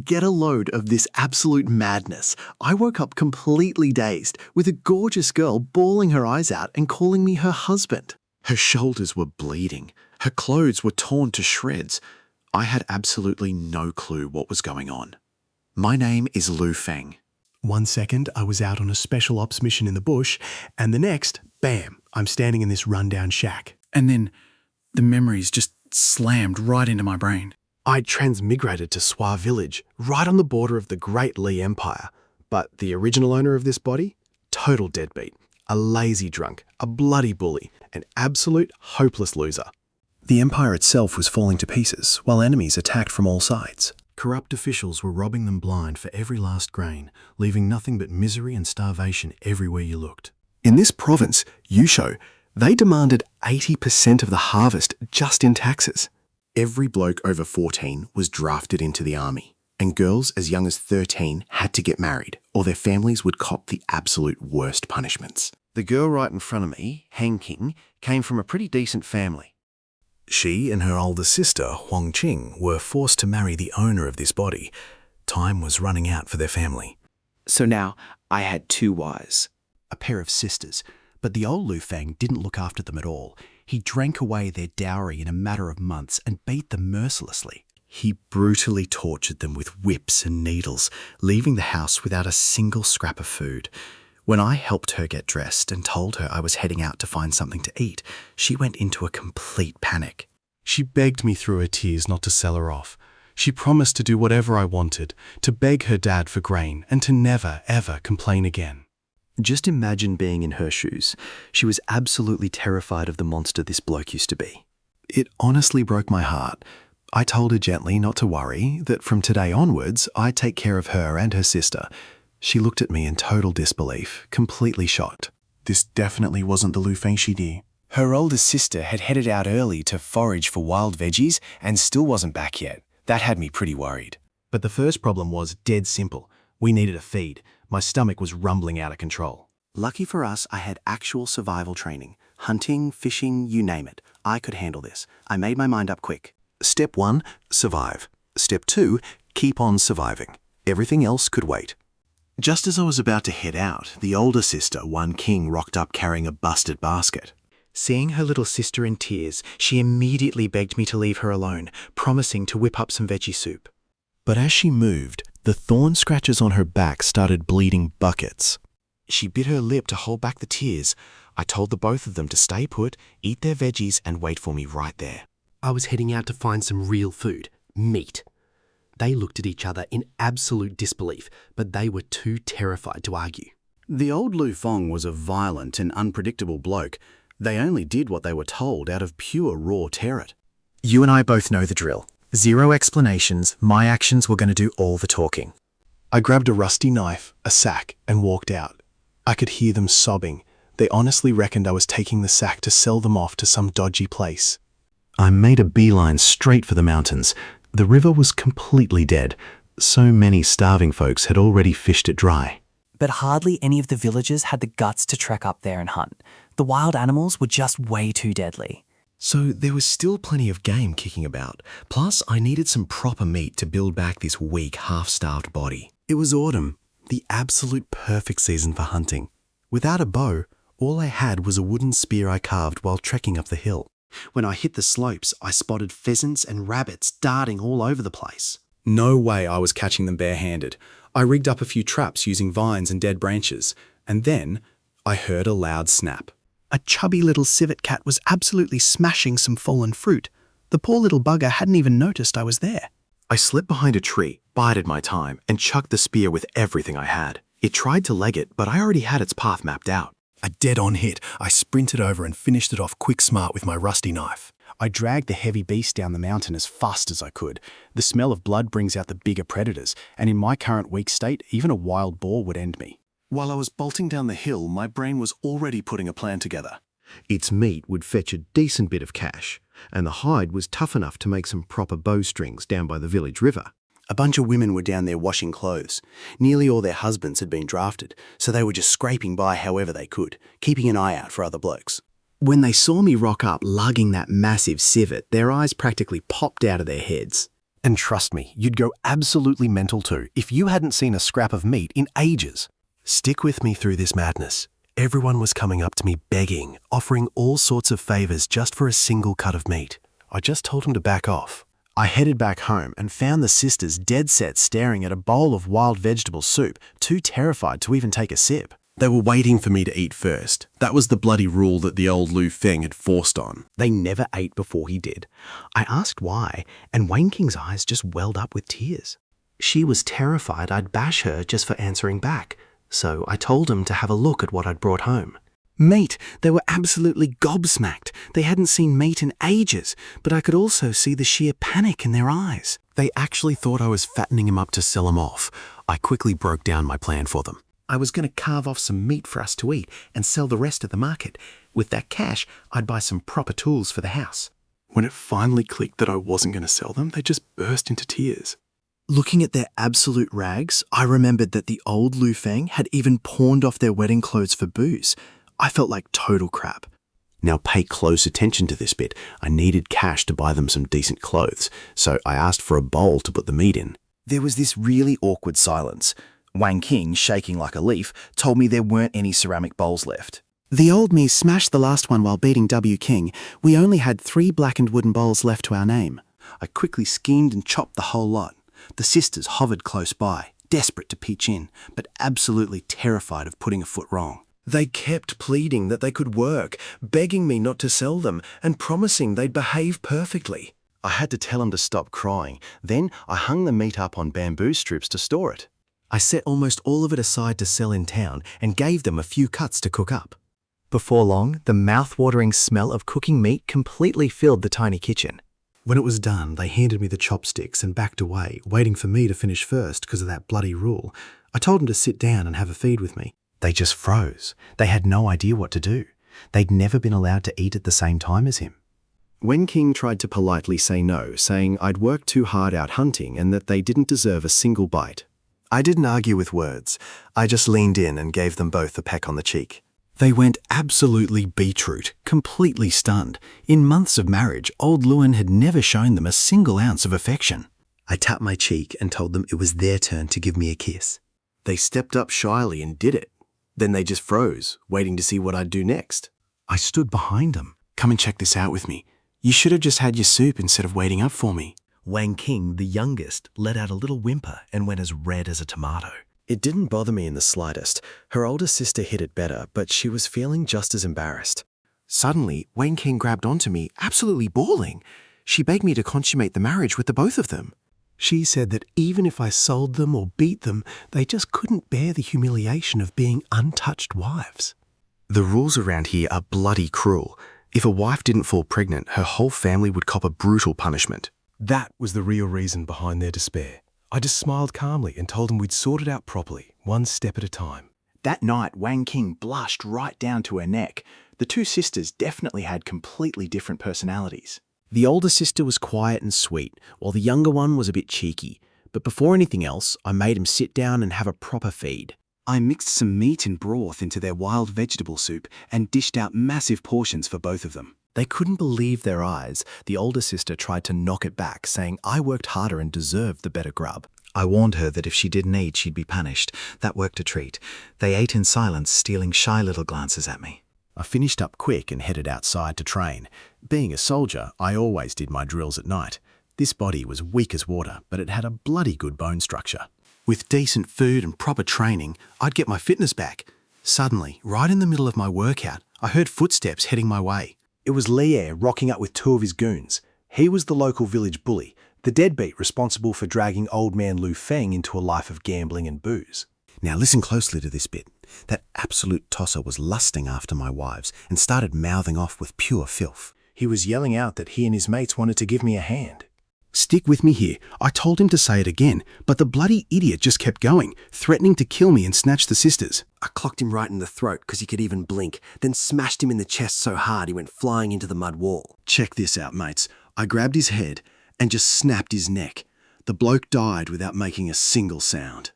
Get a load of this absolute madness. I woke up completely dazed, with a gorgeous girl bawling her eyes out and calling me her husband. Her shoulders were bleeding. Her clothes were torn to shreds. I had absolutely no clue what was going on. My name is Lu Feng. 1 second, I was out on a special ops mission in the bush, and the next, bam, I'm standing in this rundown shack. And then the memories just slammed right into my brain. I'd transmigrated to Swa village, right on the border of the Great Li Empire. But the original owner of this body? Total deadbeat. A lazy drunk, a bloody bully, an absolute hopeless loser. The empire itself was falling to pieces, while enemies attacked from all sides. Corrupt officials were robbing them blind for every last grain, leaving nothing but misery and starvation everywhere you looked. In this province, Yusho, they demanded 80% of the harvest just in taxes. Every bloke over 14 was drafted into the army, and girls as young as 13 had to get married, or their families would cop the absolute worst punishments. The girl right in front of me, Hang King, came from a pretty decent family. She and her older sister, Huang Qing, were forced to marry the owner of this body. Time was running out for their family. So now I had 2 wives. A pair of sisters, but the old Lu Feng didn't look after them at all. He drank away their dowry in a matter of months and beat them mercilessly. He brutally tortured them with whips and needles, leaving the house without a single scrap of food. When I helped her get dressed and told her I was heading out to find something to eat, she went into a complete panic. She begged me through her tears not to sell her off. She promised to do whatever I wanted, to beg her dad for grain, and to never, ever complain again. Just imagine being in her shoes. She was absolutely terrified of the monster this bloke used to be. It honestly broke my heart. I told her gently not to worry, that from today onwards, I'd take care of her and her sister. She looked at me in total disbelief, completely shocked. This definitely wasn't the Lu Feng she knew. Her older sister had headed out early to forage for wild veggies and still wasn't back yet. That had me pretty worried. But the first problem was dead simple. We needed a feed. My stomach was rumbling out of control. Lucky for us, I had actual survival training. Hunting, fishing, you name it. I could handle this. I made my mind up quick. Step 1, survive. Step 2, keep on surviving. Everything else could wait. Just as I was about to head out, the older sister, Wan King, rocked up carrying a busted basket. Seeing her little sister in tears, she immediately begged me to leave her alone, promising to whip up some veggie soup. But as she moved, the thorn scratches on her back started bleeding buckets. She bit her lip to hold back the tears. I told the both of them to stay put, eat their veggies, and wait for me right there. I was heading out to find some real food, meat. They looked at each other in absolute disbelief, but they were too terrified to argue. The old Lu Feng was a violent and unpredictable bloke. They only did what they were told out of pure raw terror. You and I both know the drill. 0 explanations, my actions were going to do all the talking. I grabbed a rusty knife, a sack, and walked out. I could hear them sobbing. They honestly reckoned I was taking the sack to sell them off to some dodgy place. I made a beeline straight for the mountains. The river was completely dead. So many starving folks had already fished it dry. But hardly any of the villagers had the guts to trek up there and hunt. The wild animals were just way too deadly. So there was still plenty of game kicking about. Plus, I needed some proper meat to build back this weak, half-starved body. It was autumn, the absolute perfect season for hunting. Without a bow, all I had was a wooden spear I carved while trekking up the hill. When I hit the slopes, I spotted pheasants and rabbits darting all over the place. No way I was catching them barehanded. I rigged up a few traps using vines and dead branches, and then I heard a loud snap. A chubby little civet cat was absolutely smashing some fallen fruit. The poor little bugger hadn't even noticed I was there. I slipped behind a tree, bided my time, and chucked the spear with everything I had. It tried to leg it, but I already had its path mapped out. A dead-on hit, I sprinted over and finished it off quick smart with my rusty knife. I dragged the heavy beast down the mountain as fast as I could. The smell of blood brings out the bigger predators, and in my current weak state, even a wild boar would end me. While I was bolting down the hill, my brain was already putting a plan together. Its meat would fetch a decent bit of cash, and the hide was tough enough to make some proper bowstrings down by the village river. A bunch of women were down there washing clothes. Nearly all their husbands had been drafted, so they were just scraping by however they could, keeping an eye out for other blokes. When they saw me rock up lugging that massive civet, their eyes practically popped out of their heads. And trust me, you'd go absolutely mental too if you hadn't seen a scrap of meat in ages. Stick with me through this madness. Everyone was coming up to me begging, offering all sorts of favours just for a single cut of meat. I just told them to back off. I headed back home and found the sisters dead set staring at a bowl of wild vegetable soup, too terrified to even take a sip. They were waiting for me to eat first. That was the bloody rule that the old Lu Feng had forced on. They never ate before he did. I asked why, and Wang King's eyes just welled up with tears. She was terrified I'd bash her just for answering back, so I told him to have a look at what I'd brought home. Meat! They were absolutely gobsmacked. They hadn't seen meat in ages, but I could also see the sheer panic in their eyes. They actually thought I was fattening him up to sell him off. I quickly broke down my plan for them. I was going to carve off some meat for us to eat and sell the rest at the market. With that cash, I'd buy some proper tools for the house. When it finally clicked that I wasn't going to sell them, they just burst into tears. Looking at their absolute rags, I remembered that the old Lu Feng had even pawned off their wedding clothes for booze. I felt like total crap. Now pay close attention to this bit. I needed cash to buy them some decent clothes, so I asked for a bowl to put the meat in. There was this really awkward silence. Wang King, shaking like a leaf, told me there weren't any ceramic bowls left. The old me smashed the last one while beating W. King. We only had 3 blackened wooden bowls left to our name. I quickly schemed and chopped the whole lot. The sisters hovered close by, desperate to pitch in, but absolutely terrified of putting a foot wrong. They kept pleading that they could work, begging me not to sell them, and promising they'd behave perfectly. I had to tell them to stop crying. Then I hung the meat up on bamboo strips to store it. I set almost all of it aside to sell in town and gave them a few cuts to cook up. Before long, the mouth-watering smell of cooking meat completely filled the tiny kitchen. When it was done, they handed me the chopsticks and backed away, waiting for me to finish first because of that bloody rule. I told them to sit down and have a feed with me. They just froze. They had no idea what to do. They'd never been allowed to eat at the same time as him. Wen King tried to politely say no, saying I'd worked too hard out hunting and that they didn't deserve a single bite. I didn't argue with words. I just leaned in and gave them both a peck on the cheek. They went absolutely beetroot, completely stunned. In months of marriage, old Lewin had never shown them a single ounce of affection. I tapped my cheek and told them it was their turn to give me a kiss. They stepped up shyly and did it. Then they just froze, waiting to see what I'd do next. I stood behind them. Come and check this out with me. You should have just had your soup instead of waiting up for me. Wang King, the youngest, let out a little whimper and went as red as a tomato. It didn't bother me in the slightest. Her older sister hid it better, but she was feeling just as embarrassed. Suddenly, Wang King grabbed onto me, absolutely bawling. She begged me to consummate the marriage with the both of them. She said that even if I sold them or beat them, they just couldn't bear the humiliation of being untouched wives. The rules around here are bloody cruel. If a wife didn't fall pregnant, her whole family would cop a brutal punishment. That was the real reason behind their despair. I just smiled calmly and told them we'd sort it out properly, one step at a time. That night, Wang King blushed right down to her neck. The two sisters definitely had completely different personalities. The older sister was quiet and sweet, while the younger one was a bit cheeky. But before anything else, I made him sit down and have a proper feed. I mixed some meat and broth into their wild vegetable soup and dished out massive portions for both of them. They couldn't believe their eyes. The older sister tried to knock it back, saying I worked harder and deserved the better grub. I warned her that if she didn't eat, she'd be punished. That worked a treat. They ate in silence, stealing shy little glances at me. I finished up quick and headed outside to train. Being a soldier, I always did my drills at night. This body was weak as water, but it had a bloody good bone structure. With decent food and proper training, I'd get my fitness back. Suddenly, right in the middle of my workout, I heard footsteps heading my way. It was Lier rocking up with 2 of his goons. He was the local village bully, the deadbeat responsible for dragging old man Lu Feng into a life of gambling and booze. Now listen closely to this bit. That absolute tosser was lusting after my wives and started mouthing off with pure filth. He was yelling out that he and his mates wanted to give me a hand. Stick with me here. I told him to say it again, but the bloody idiot just kept going, threatening to kill me and snatch the sisters. I clocked him right in the throat because he could even blink, then smashed him in the chest so hard he went flying into the mud wall. Check this out, mates. I grabbed his head and just snapped his neck. The bloke died without making a single sound.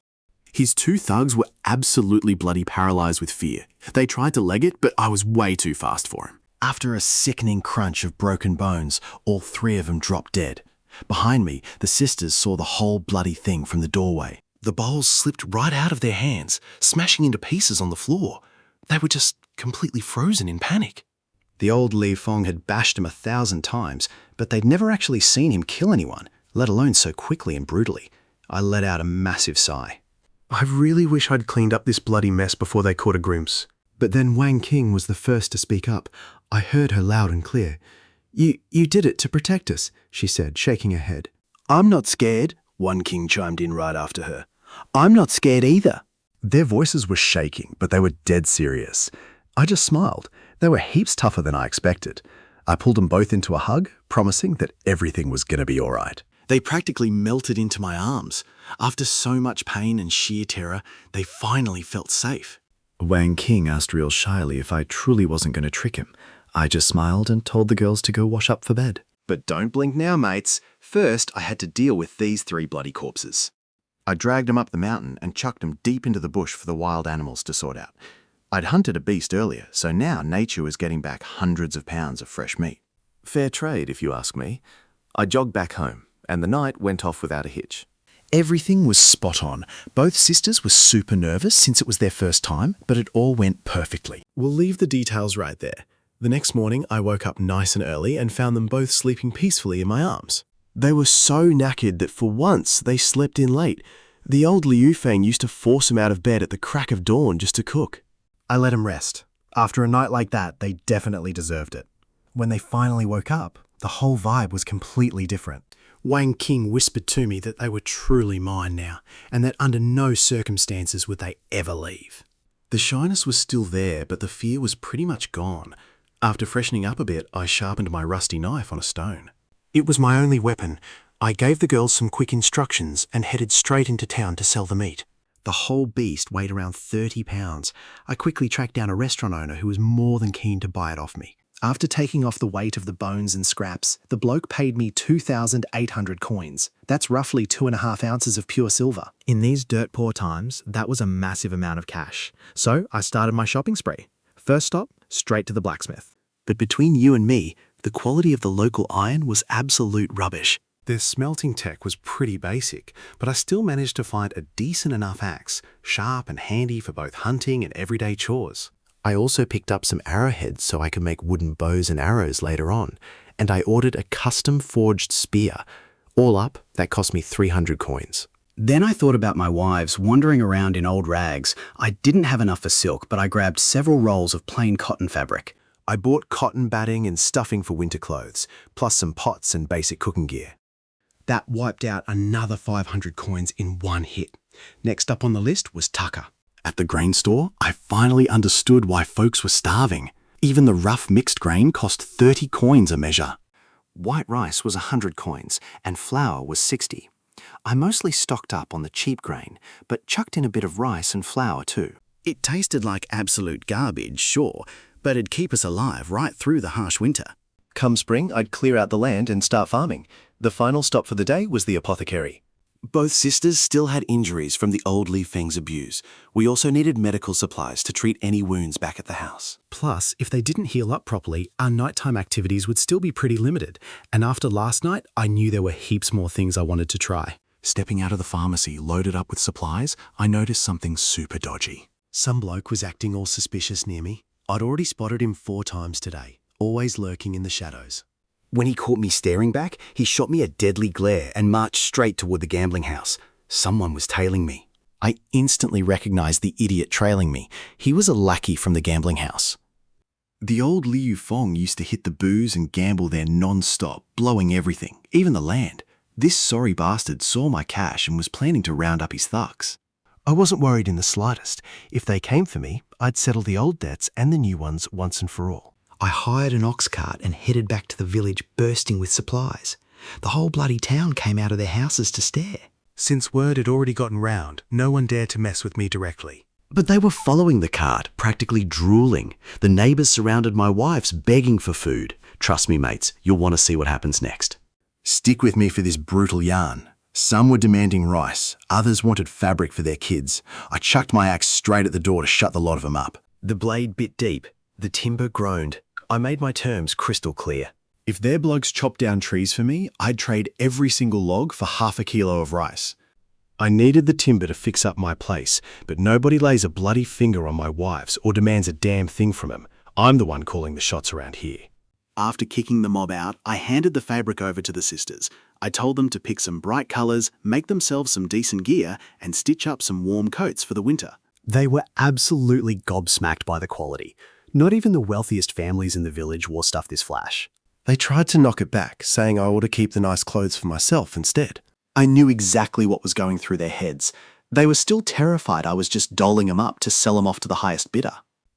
His 2 thugs were absolutely bloody paralysed with fear. They tried to leg it, but I was way too fast for him. After a sickening crunch of broken bones, all 3 of them dropped dead. Behind me, the sisters saw the whole bloody thing from the doorway. The bowls slipped right out of their hands, smashing into pieces on the floor. They were just completely frozen in panic. The old Li Fong had bashed him 1,000 times, but they'd never actually seen him kill anyone, let alone so quickly and brutally. I let out a massive sigh. I really wish I'd cleaned up this bloody mess before they caught a glimpse. But then Wang King was the first to speak up. I heard her loud and clear. You did it to protect us, she said, shaking her head. I'm not scared, Wan King chimed in right after her. I'm not scared either. Their voices were shaking, but they were dead serious. I just smiled. They were heaps tougher than I expected. I pulled them both into a hug, promising that everything was going to be all right. They practically melted into my arms. After so much pain and sheer terror, they finally felt safe. Wang King asked real shyly if I truly wasn't going to trick him. I just smiled and told the girls to go wash up for bed. But don't blink now, mates. First, I had to deal with these 3 bloody corpses. I dragged them up the mountain and chucked them deep into the bush for the wild animals to sort out. I'd hunted a beast earlier, so now nature was getting back hundreds of pounds of fresh meat. Fair trade, if you ask me. I jogged back home, and the night went off without a hitch. Everything was spot on. Both sisters were super nervous since it was their first time, but it all went perfectly. We'll leave the details right there. The next morning, I woke up nice and early and found them both sleeping peacefully in my arms. They were so knackered that for once they slept in late. The old Liu Feng used to force them out of bed at the crack of dawn just to cook. I let them rest. After a night like that, they definitely deserved it. When they finally woke up, the whole vibe was completely different. Wang King whispered to me that they were truly mine now, and that under no circumstances would they ever leave. The shyness was still there, but the fear was pretty much gone. After freshening up a bit, I sharpened my rusty knife on a stone. It was my only weapon. I gave the girls some quick instructions and headed straight into town to sell the meat. The whole beast weighed around 30 pounds. I quickly tracked down a restaurant owner who was more than keen to buy it off me. After taking off the weight of the bones and scraps, the bloke paid me 2,800 coins. That's roughly 2.5 ounces of pure silver. In these dirt-poor times, that was a massive amount of cash. So I started my shopping spree. First stop, straight to the blacksmith. But between you and me, the quality of the local iron was absolute rubbish. Their smelting tech was pretty basic, but I still managed to find a decent enough axe, sharp and handy for both hunting and everyday chores. I also picked up some arrowheads so I could make wooden bows and arrows later on, and I ordered a custom forged spear. All up, that cost me 300 coins. Then I thought about my wives wandering around in old rags. I didn't have enough for silk, but I grabbed several rolls of plain cotton fabric. I bought cotton batting and stuffing for winter clothes, plus some pots and basic cooking gear. That wiped out another 500 coins in one hit. Next up on the list was tucker. At the grain store, I finally understood why folks were starving. Even the rough mixed grain cost 30 coins a measure. White rice was 100 coins, and flour was 60. I mostly stocked up on the cheap grain, but chucked in a bit of rice and flour too. It tasted like absolute garbage, sure, but it'd keep us alive right through the harsh winter. Come spring, I'd clear out the land and start farming. The final stop for the day was the apothecary. Both sisters still had injuries from the old Li Feng's abuse. We also needed medical supplies to treat any wounds back at the house. Plus, if they didn't heal up properly, our nighttime activities would still be pretty limited. And after last night, I knew there were heaps more things I wanted to try. Stepping out of the pharmacy loaded up with supplies, I noticed something super dodgy. Some bloke was acting all suspicious near me. I'd already spotted him 4 times today, always lurking in the shadows. When he caught me staring back, he shot me a deadly glare and marched straight toward the gambling house. Someone was tailing me. I instantly recognized the idiot trailing me. He was a lackey from the gambling house. The old Liu Feng used to hit the booze and gamble there non-stop, blowing everything, even the land. This sorry bastard saw my cash and was planning to round up his thugs. I wasn't worried in the slightest. If they came for me, I'd settle the old debts and the new ones once and for all. I hired an ox cart and headed back to the village bursting with supplies. The whole bloody town came out of their houses to stare. Since word had already gotten round, no one dared to mess with me directly. But they were following the cart, practically drooling. The neighbours surrounded my wives, begging for food. Trust me, mates, you'll want to see what happens next. Stick with me for this brutal yarn. Some were demanding rice, others wanted fabric for their kids. I chucked my axe straight at the door to shut the lot of them up. The blade bit deep. The timber groaned. I made my terms crystal clear. If their blokes chopped down trees for me, I'd trade every single log for half a kilo of rice. I needed the timber to fix up my place, but nobody lays a bloody finger on my wives or demands a damn thing from them. I'm the one calling the shots around here. After kicking the mob out, I handed the fabric over to the sisters. I told them to pick some bright colours, make themselves some decent gear, and stitch up some warm coats for the winter. They were absolutely gobsmacked by the quality. Not even the wealthiest families in the village wore stuff this flash. They tried to knock it back, saying I ought to keep the nice clothes for myself instead. I knew exactly what was going through their heads. They were still terrified I was just doling them up to sell them off to the highest bidder.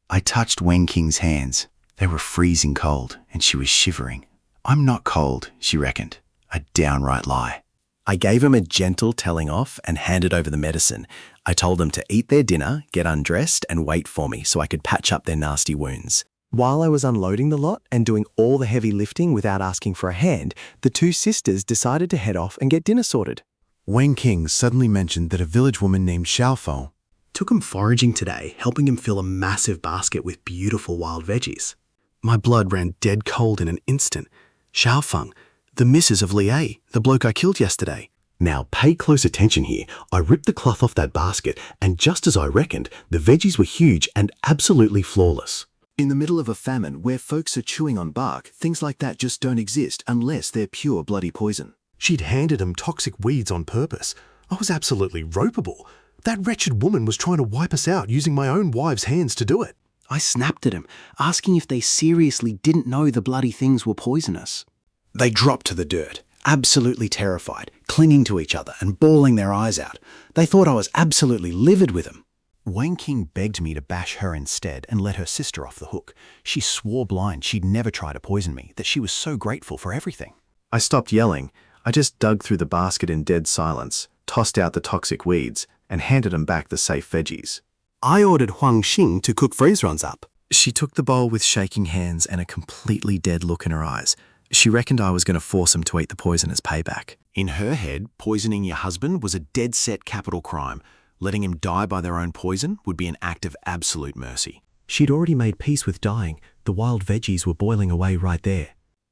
I touched Wen Qing's hands. They were freezing cold, and she was shivering. I'm not cold, she reckoned. A downright lie. I gave him a gentle telling off and handed over the medicine. I told them to eat their dinner, get undressed, and wait for me so I could patch up their nasty wounds. While I was unloading the lot and doing all the heavy lifting without asking for a hand, the two sisters decided to head off and get dinner sorted. Wen Qing suddenly mentioned that a village woman named Xiaofeng Took him foraging today, helping him fill a massive basket with beautiful wild veggies. My blood ran dead cold in an instant. Xiaofeng, the missus of Liei, the bloke I killed yesterday. Now pay close attention here. I ripped the cloth off that basket, and just as I reckoned, the veggies were huge and absolutely flawless. In the middle of a famine where folks are chewing on bark, things like that just don't exist unless they're pure bloody poison. She'd handed him toxic weeds on purpose. I was absolutely ropeable. That wretched woman was trying to wipe us out using my own wife's hands to do it. I snapped at him, asking if they seriously didn't know the bloody things were poisonous. They dropped to the dirt, absolutely terrified, clinging to each other and bawling their eyes out. They thought I was absolutely livid with them. Wen Qing begged me to bash her instead and let her sister off the hook. She swore blind she'd never try to poison me, that she was so grateful for everything. I stopped yelling. I just dug through the basket in dead silence, tossed out the toxic weeds, and handed him back the safe veggies. I ordered Huang Xing to cook freeze runs up. She took the bowl with shaking hands and a completely dead look in her eyes. She reckoned I was going to force him to eat the poison as payback. In her head, poisoning your husband was a dead-set capital crime. Letting him die by their own poison would be an act of absolute mercy. She'd already made peace with dying. The wild veggies were boiling away right there.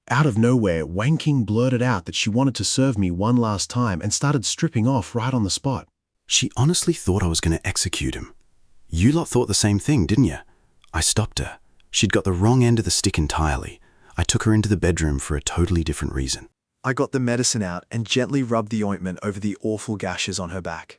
Out of nowhere, Wen Qing blurted out that she wanted to serve me one last time and started stripping off right on the spot. She honestly thought I was going to execute him. You lot thought the same thing, didn't you? I stopped her. She'd got the wrong end of the stick entirely. I took her into the bedroom for a totally different reason. I got the medicine out and gently rubbed the ointment over the awful gashes on her back.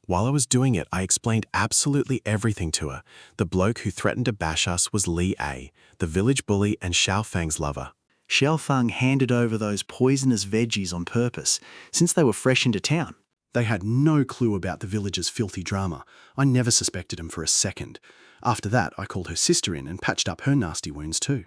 While I was doing it, I explained absolutely everything to her. The bloke who threatened to bash us was Li A, the village bully and Xiaofeng's lover. Xiaofeng handed over those poisonous veggies on purpose, since they were fresh into town. They had no clue about the village's filthy drama. I never suspected him for a second. After that, I called her sister in and patched up her nasty wounds too.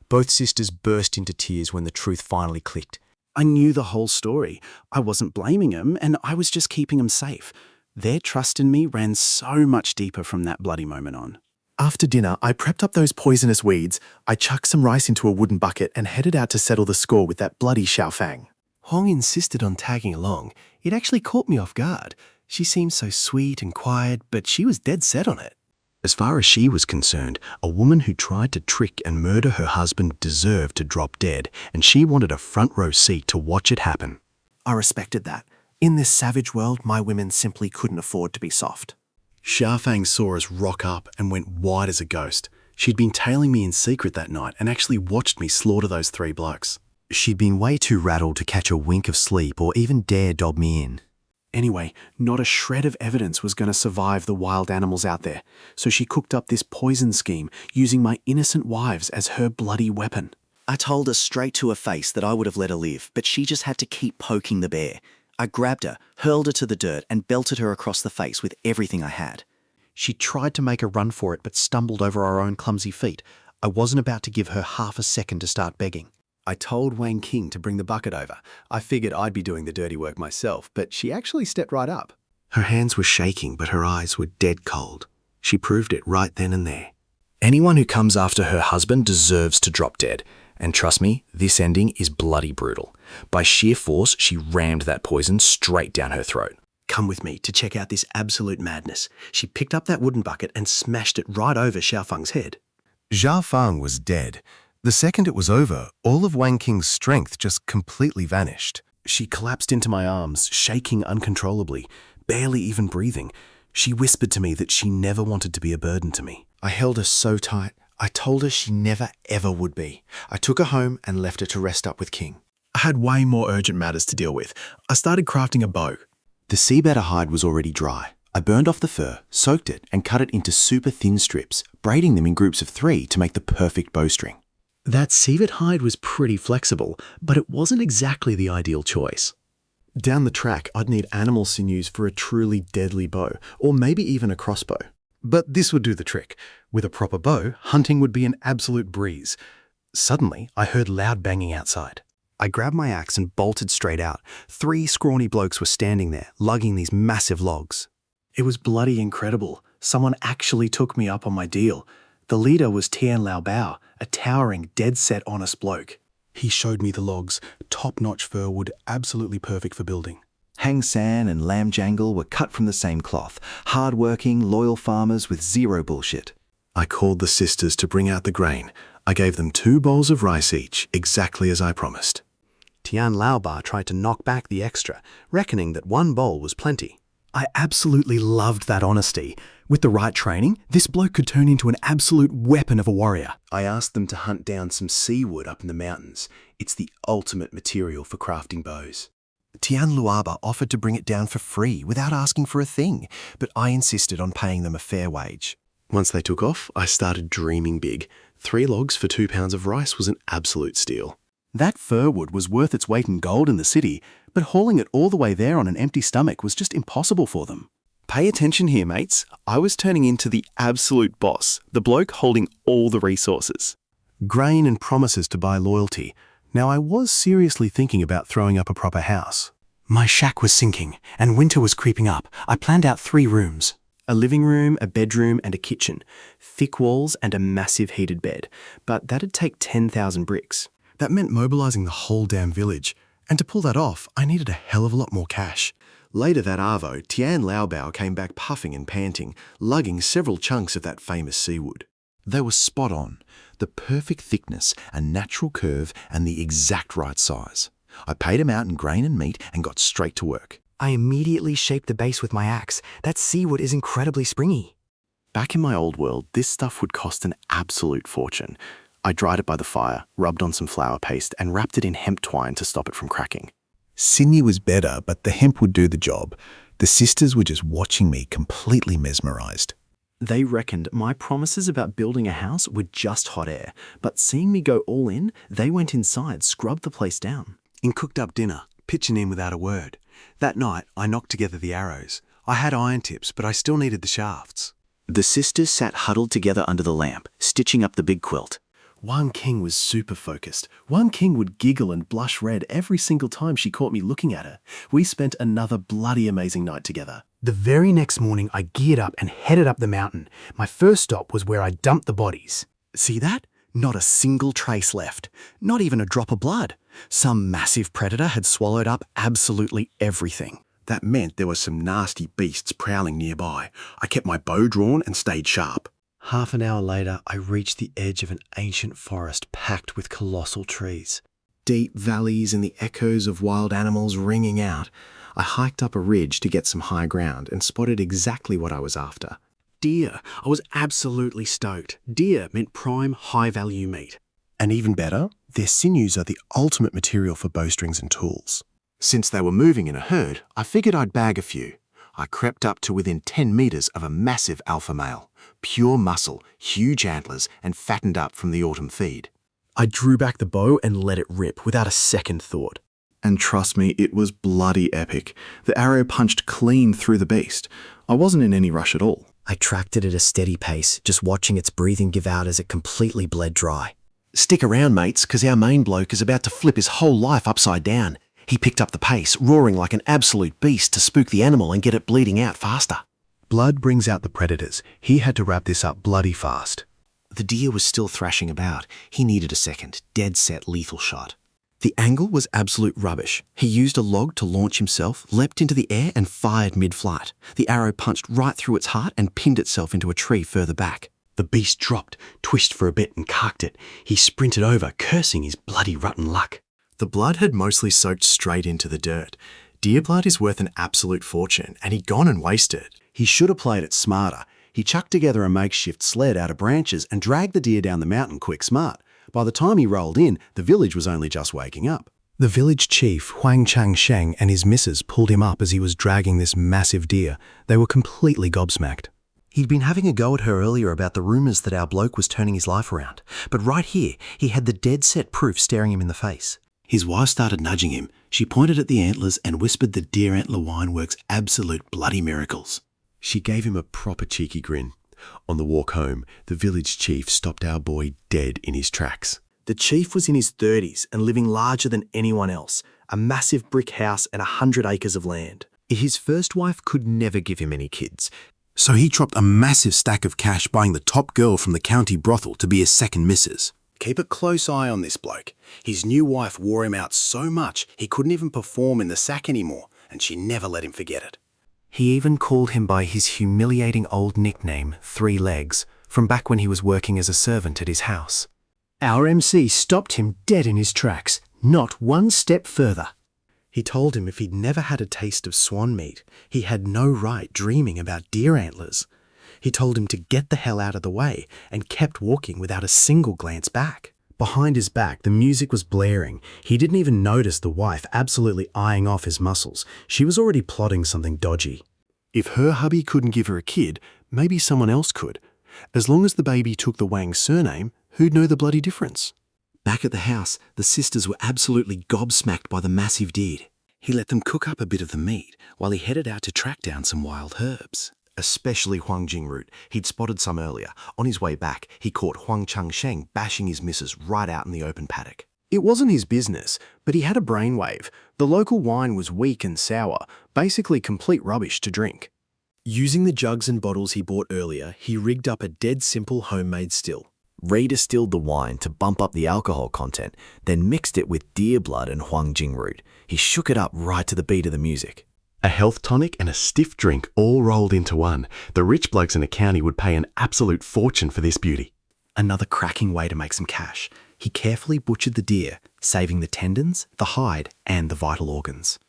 Both sisters burst into tears when the truth finally clicked. I knew the whole story. I wasn't blaming them, and I was just keeping them safe. Their trust in me ran so much deeper from that bloody moment on. After dinner, I prepped up those poisonous weeds. I chucked some rice into a wooden bucket and headed out to settle the score with that bloody Xiaofeng. Hong insisted on tagging along. It actually caught me off guard. She seemed so sweet and quiet, but she was dead set on it. As far as she was concerned, a woman who tried to trick and murder her husband deserved to drop dead, and she wanted a front row seat to watch it happen. I respected that. In this savage world, my women simply couldn't afford to be soft. Xiaofeng saw us rock up and went white as a ghost. She'd been tailing me in secret that night and actually watched me slaughter those 3 blokes. She'd been way too rattled to catch a wink of sleep or even dare dob me in. Anyway, not a shred of evidence was going to survive the wild animals out there, so she cooked up this poison scheme using my innocent wives as her bloody weapon. I told her straight to her face that I would have let her live, but she just had to keep poking the bear. I grabbed her, hurled her to the dirt, and belted her across the face with everything I had. She tried to make a run for it but stumbled over our own clumsy feet. I wasn't about to give her half a second to start begging. I told Wen Qing to bring the bucket over. I figured I'd be doing the dirty work myself, but she actually stepped right up. Her hands were shaking, but her eyes were dead cold. She proved it right then and there. Anyone who comes after her husband deserves to drop dead. And trust me, this ending is bloody brutal. By sheer force, she rammed that poison straight down her throat. Come with me to check out this absolute madness. She picked up that wooden bucket and smashed it right over Xiaofeng's head. Xiaofeng was dead. The second it was over, all of Wang Qing's strength just completely vanished. She collapsed into my arms, shaking uncontrollably, barely even breathing. She whispered to me that she never wanted to be a burden to me. I held her so tight. I told her she never ever would be. I took her home and left her to rest up with King. I had way more urgent matters to deal with. I started crafting a bow. The sea batter hide was already dry. I burned off the fur, soaked it, and cut it into super thin strips, braiding them in groups of 3 to make the perfect bowstring. That civet hide was pretty flexible, but it wasn't exactly the ideal choice. Down the track, I'd need animal sinews for a truly deadly bow, or maybe even a crossbow. But this would do the trick. With a proper bow, hunting would be an absolute breeze. Suddenly, I heard loud banging outside. I grabbed my axe and bolted straight out. 3 scrawny blokes were standing there, lugging these massive logs. It was bloody incredible. Someone actually took me up on my deal. The leader was Tian Lao Bao, a towering, dead-set honest bloke. He showed me the logs, top-notch fir wood, absolutely perfect for building. Hang San and Lam Jangle were cut from the same cloth, hard-working, loyal farmers with zero bullshit. I called the sisters to bring out the grain. I gave them 2 bowls of rice each, exactly as I promised. Tian Laoba tried to knock back the extra, reckoning that 1 bowl was plenty. I absolutely loved that honesty. With the right training, this bloke could turn into an absolute weapon of a warrior. I asked them to hunt down some seawood up in the mountains. It's the ultimate material for crafting bows. Tian Luaba offered to bring it down for free without asking for a thing, but I insisted on paying them a fair wage. Once they took off, I started dreaming big. 3 logs for 2 pounds of rice was an absolute steal. That fir wood was worth its weight in gold in the city, but hauling it all the way there on an empty stomach was just impossible for them. Pay attention here, mates. I was turning into the absolute boss, the bloke holding all the resources. Grain and promises to buy loyalty. Now, I was seriously thinking about throwing up a proper house. My shack was sinking, and winter was creeping up. I planned out 3 rooms. A living room, a bedroom, and a kitchen. Thick walls and a massive heated bed. But that'd take 10,000 bricks. That meant mobilising the whole damn village. And to pull that off, I needed a hell of a lot more cash. Later that arvo, Tian Laobao came back puffing and panting, lugging several chunks of that famous seawood. They were spot on. The perfect thickness, a natural curve, and the exact right size. I paid him out in grain and meat and got straight to work. I immediately shaped the base with my axe. That seawood is incredibly springy. Back in my old world, this stuff would cost an absolute fortune. I dried it by the fire, rubbed on some flour paste, and wrapped it in hemp twine to stop it from cracking. Sinew was better, but the hemp would do the job. The sisters were just watching me, completely mesmerised. They reckoned my promises about building a house were just hot air, but seeing me go all in, they went inside, scrubbed the place down. And cooked up dinner, pitching in without a word. That night, I knocked together the arrows. I had iron tips, but I still needed the shafts. The sisters sat huddled together under the lamp, stitching up the big quilt. Wang Qing was super focused. Wang Qing would giggle and blush red every single time she caught me looking at her. We spent another bloody amazing night together. The very next morning, I geared up and headed up the mountain. My first stop was where I dumped the bodies. See that? Not a single trace left. Not even a drop of blood. Some massive predator had swallowed up absolutely everything. That meant there were some nasty beasts prowling nearby. I kept my bow drawn and stayed sharp. Half an hour later, I reached the edge of an ancient forest packed with colossal trees. Deep valleys and the echoes of wild animals ringing out. I hiked up a ridge to get some high ground and spotted exactly what I was after. Deer. I was absolutely stoked. Deer meant prime, high-value meat. And even better, their sinews are the ultimate material for bowstrings and tools. Since they were moving in a herd, I figured I'd bag a few. I crept up to within 10 metres of a massive alpha male. Pure muscle, huge antlers, and fattened up from the autumn feed. I drew back the bow and let it rip without a second thought. And trust me, it was bloody epic. The arrow punched clean through the beast. I wasn't in any rush at all. I tracked it at a steady pace, just watching its breathing give out as it completely bled dry. Stick around, mates, because our main bloke is about to flip his whole life upside down. He picked up the pace, roaring like an absolute beast to spook the animal and get it bleeding out faster. Blood brings out the predators. He had to wrap this up bloody fast. The deer was still thrashing about. He needed a second, dead-set lethal shot. The angle was absolute rubbish. He used a log to launch himself, leapt into the air and fired mid-flight. The arrow punched right through its heart and pinned itself into a tree further back. The beast dropped, twished for a bit and carked it. He sprinted over, cursing his bloody rotten luck. The blood had mostly soaked straight into the dirt. Deer blood is worth an absolute fortune, and he'd gone and wasted it. He should have played it smarter. He chucked together a makeshift sled out of branches and dragged the deer down the mountain quick smart. By the time he rolled in, the village was only just waking up. The village chief, Huang Changsheng, and his missus pulled him up as he was dragging this massive deer. They were completely gobsmacked. He'd been having a go at her earlier about the rumours that our bloke was turning his life around, but right here, he had the dead-set proof staring him in the face. His wife started nudging him. She pointed at the antlers and whispered the deer antler wine works absolute bloody miracles. She gave him a proper cheeky grin. On the walk home, the village chief stopped our boy dead in his tracks. The chief was in his 30s and living larger than anyone else, a massive brick house and 100 acres of land. His first wife could never give him any kids. So he dropped a massive stack of cash buying the top girl from the county brothel to be his second missus. Keep a close eye on this bloke. His new wife wore him out so much he couldn't even perform in the sack anymore, and she never let him forget it. He even called him by his humiliating old nickname, 3 Legs, from back when he was working as a servant at his house. Our MC stopped him dead in his tracks, not one step further. He told him if he'd never had a taste of swan meat, he had no right dreaming about deer antlers. He told him to get the hell out of the way and kept walking without a single glance back. Behind his back, the music was blaring. He didn't even notice the wife absolutely eyeing off his muscles. She was already plotting something dodgy. If her hubby couldn't give her a kid, maybe someone else could. As long as the baby took the Wang surname, who'd know the bloody difference? Back at the house, the sisters were absolutely gobsmacked by the massive deed. He let them cook up a bit of the meat while he headed out to track down some wild herbs. Especially Huang Jingroot. He'd spotted some earlier. On his way back, he caught Huang Changsheng bashing his missus right out in the open paddock. It wasn't his business, but he had a brainwave. The local wine was weak and sour, basically complete rubbish to drink. Using the jugs and bottles he bought earlier, he rigged up a dead simple homemade still. Redistilled the wine to bump up the alcohol content, then mixed it with deer blood and Huang Jingroot. He shook it up right to the beat of the music. A health tonic and a stiff drink all rolled into one. The rich blokes in the county would pay an absolute fortune for this beauty. Another cracking way to make some cash. He carefully butchered the deer, saving the tendons, the hide, and the vital organs.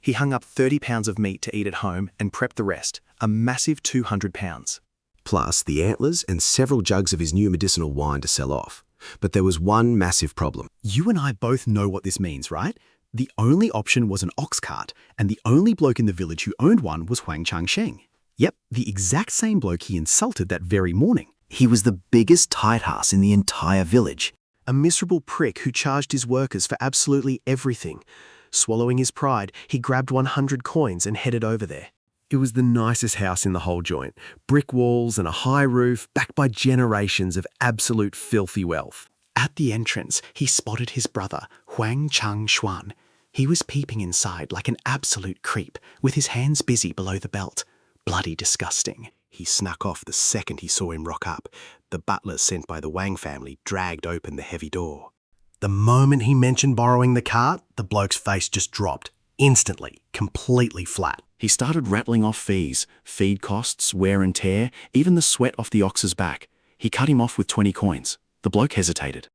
He hung up 30 pounds of meat to eat at home and prepped the rest, a massive 200 pounds. Plus the antlers and several jugs of his new medicinal wine to sell off. But there was one massive problem. You and I both know what this means, right? The only option was an ox cart, and the only bloke in the village who owned one was Huang Changsheng. Yep, the exact same bloke he insulted that very morning. He was the biggest tight ass in the entire village. A miserable prick who charged his workers for absolutely everything. Swallowing his pride, he grabbed 100 coins and headed over there. It was the nicest house in the whole joint. Brick walls and a high roof, backed by generations of absolute filthy wealth. At the entrance, he spotted his brother, Huang Changshuan. He was peeping inside like an absolute creep, with his hands busy below the belt. Bloody disgusting. He snuck off the second he saw him rock up. The butler sent by the Wang family dragged open the heavy door. The moment he mentioned borrowing the cart, the bloke's face just dropped. Instantly, completely flat. He started rattling off fees, feed costs, wear and tear, even the sweat off the ox's back. He cut him off with 20 coins. The bloke hesitated.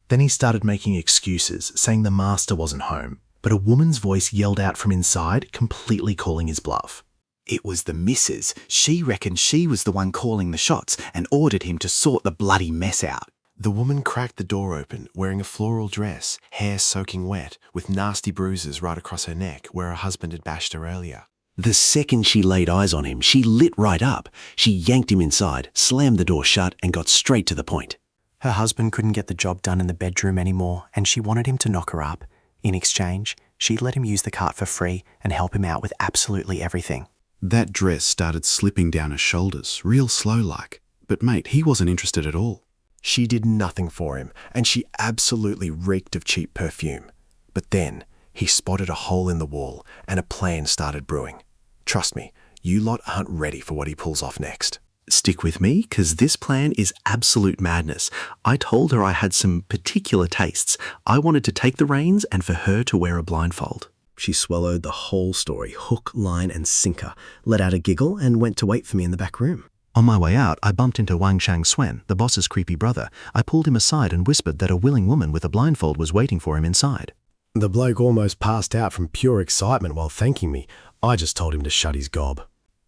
Then he started making excuses, saying the master wasn't home. But a woman's voice yelled out from inside, completely calling his bluff. It was the missus. She reckoned she was the one calling the shots and ordered him to sort the bloody mess out. The woman cracked the door open, wearing a floral dress, hair soaking wet, with nasty bruises right across her neck where her husband had bashed her earlier. The second she laid eyes on him, she lit right up. She yanked him inside, slammed the door shut, and got straight to the point. Her husband couldn't get the job done in the bedroom anymore, and she wanted him to knock her up. In exchange, she'd let him use the cart for free and help him out with absolutely everything. That dress started slipping down her shoulders, real slow-like. But mate, he wasn't interested at all. She did nothing for him, and she absolutely reeked of cheap perfume. But then, he spotted a hole in the wall, and a plan started brewing. Trust me, you lot aren't ready for what he pulls off next. Stick with me, because this plan is absolute madness. I told her I had some particular tastes. I wanted to take the reins and for her to wear a blindfold. She swallowed the whole story, hook, line, and sinker, let out a giggle, and went to wait for me in the back room. On my way out, I bumped into Wang Shang Swen, the boss's creepy brother. I pulled him aside and whispered that a willing woman with a blindfold was waiting for him inside. The bloke almost passed out from pure excitement while thanking me. I just told him to shut his gob.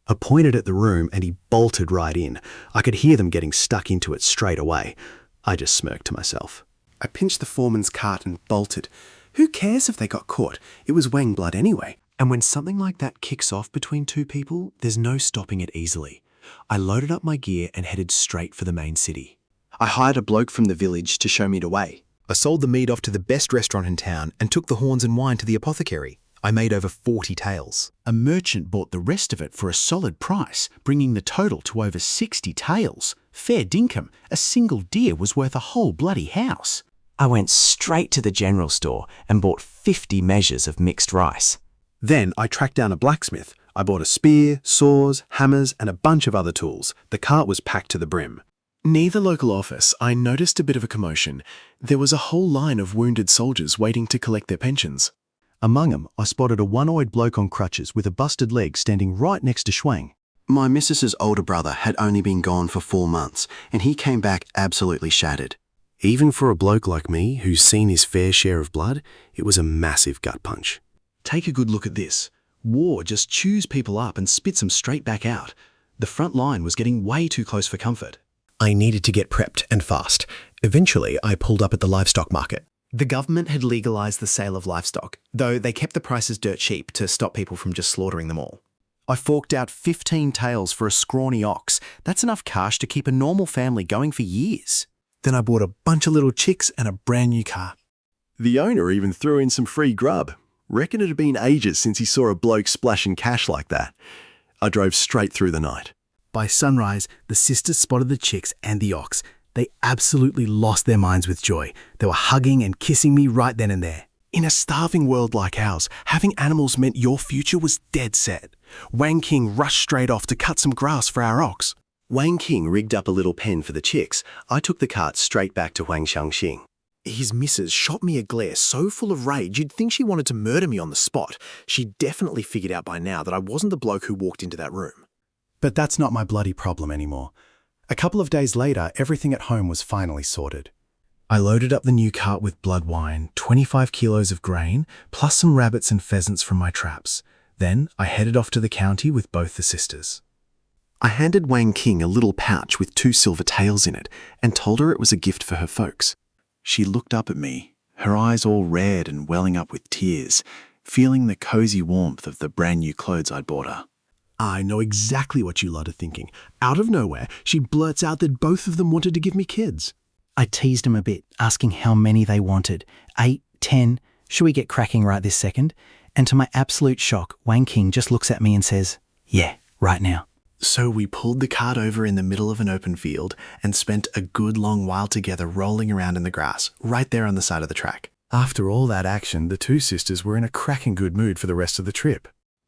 I pointed at the room and he bolted right in. I could hear them getting stuck into it straight away. I just smirked to myself. I pinched the foreman's cart and bolted. Who cares if they got caught? It was Wang blood anyway. And when something like that kicks off between two people, there's no stopping it easily. I loaded up my gear and headed straight for the main city. I hired a bloke from the village to show me the way. I sold the meat off to the best restaurant in town and took the horns and wine to the apothecary. I made over 40 taels. A merchant bought the rest of it for a solid price, bringing the total to over 60 taels. Fair dinkum, a single deer was worth a whole bloody house. I went straight to the general store and bought 50 measures of mixed rice. Then I tracked down a blacksmith. I bought a spear, saws, hammers, and a bunch of other tools. The cart was packed to the brim. Near the local office, I noticed a bit of a commotion. There was a whole line of wounded soldiers waiting to collect their pensions. Among them, I spotted a one-eyed bloke on crutches with a busted leg standing right next to Shuang. My missus's older brother had only been gone for 4 months, and he came back absolutely shattered. Even for a bloke like me, who's seen his fair share of blood, it was a massive gut punch. Take a good look at this. War just chews people up and spits them straight back out. The front line was getting way too close for comfort. I needed to get prepped and fast. Eventually, I pulled up at the livestock market. The government had legalised the sale of livestock, though they kept the prices dirt cheap to stop people from just slaughtering them all. I forked out 15 taels for a scrawny ox. That's enough cash to keep a normal family going for years. Then I bought a bunch of little chicks and a brand new car. The owner even threw in some free grub. Reckon it had been ages since he saw a bloke splashing cash like that. I drove straight through the night. By sunrise, the sisters spotted the chicks and the ox. They absolutely lost their minds with joy. They were hugging and kissing me right then and there. In a starving world like ours, having animals meant your future was dead set. Wang King rushed straight off to cut some grass for our ox. Wang King rigged up a little pen for the chicks. I took the cart straight back to Wang Shangxing. His missus shot me a glare so full of rage you'd think she wanted to murder me on the spot. She definitely figured out by now that I wasn't the bloke who walked into that room. But that's not my bloody problem anymore. A couple of days later, everything at home was finally sorted. I loaded up the new cart with blood wine, 25 kilos of grain, plus some rabbits and pheasants from my traps. Then I headed off to the county with both the sisters. I handed Wang King a little pouch with 2 silver taels in it and told her it was a gift for her folks. She looked up at me, her eyes all red and welling up with tears, feeling the cozy warmth of the brand new clothes I'd bought her. I know exactly what you lot are thinking. Out of nowhere, she blurts out that both of them wanted to give me kids. I teased him a bit, asking how many they wanted. 8, 10, should we get cracking right this second? And to my absolute shock, Wang King just looks at me and says, yeah, right now. So we pulled the cart over in the middle of an open field and spent a good long while together rolling around in the grass, right there on the side of the track. After all that action, the 2 sisters were in a cracking good mood for the rest of the trip.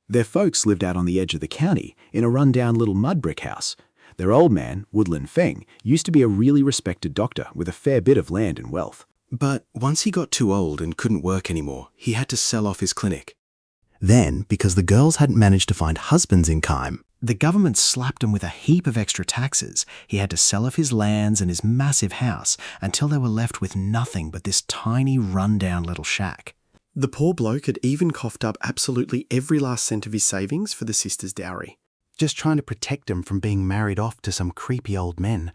Their folks lived out on the edge of the county in a run-down little mud brick house. Their old man, Woodland Feng, used to be a really respected doctor with a fair bit of land and wealth. But once he got too old and couldn't work anymore, he had to sell off his clinic. Then, because the girls hadn't managed to find husbands in time, The government slapped him with a heap of extra taxes. He had to sell off his lands and his massive house until they were left with nothing but this tiny run-down little shack. The poor bloke had even coughed up absolutely every last cent of his savings for the sister's dowry. just trying to protect them from being married off to some creepy old men.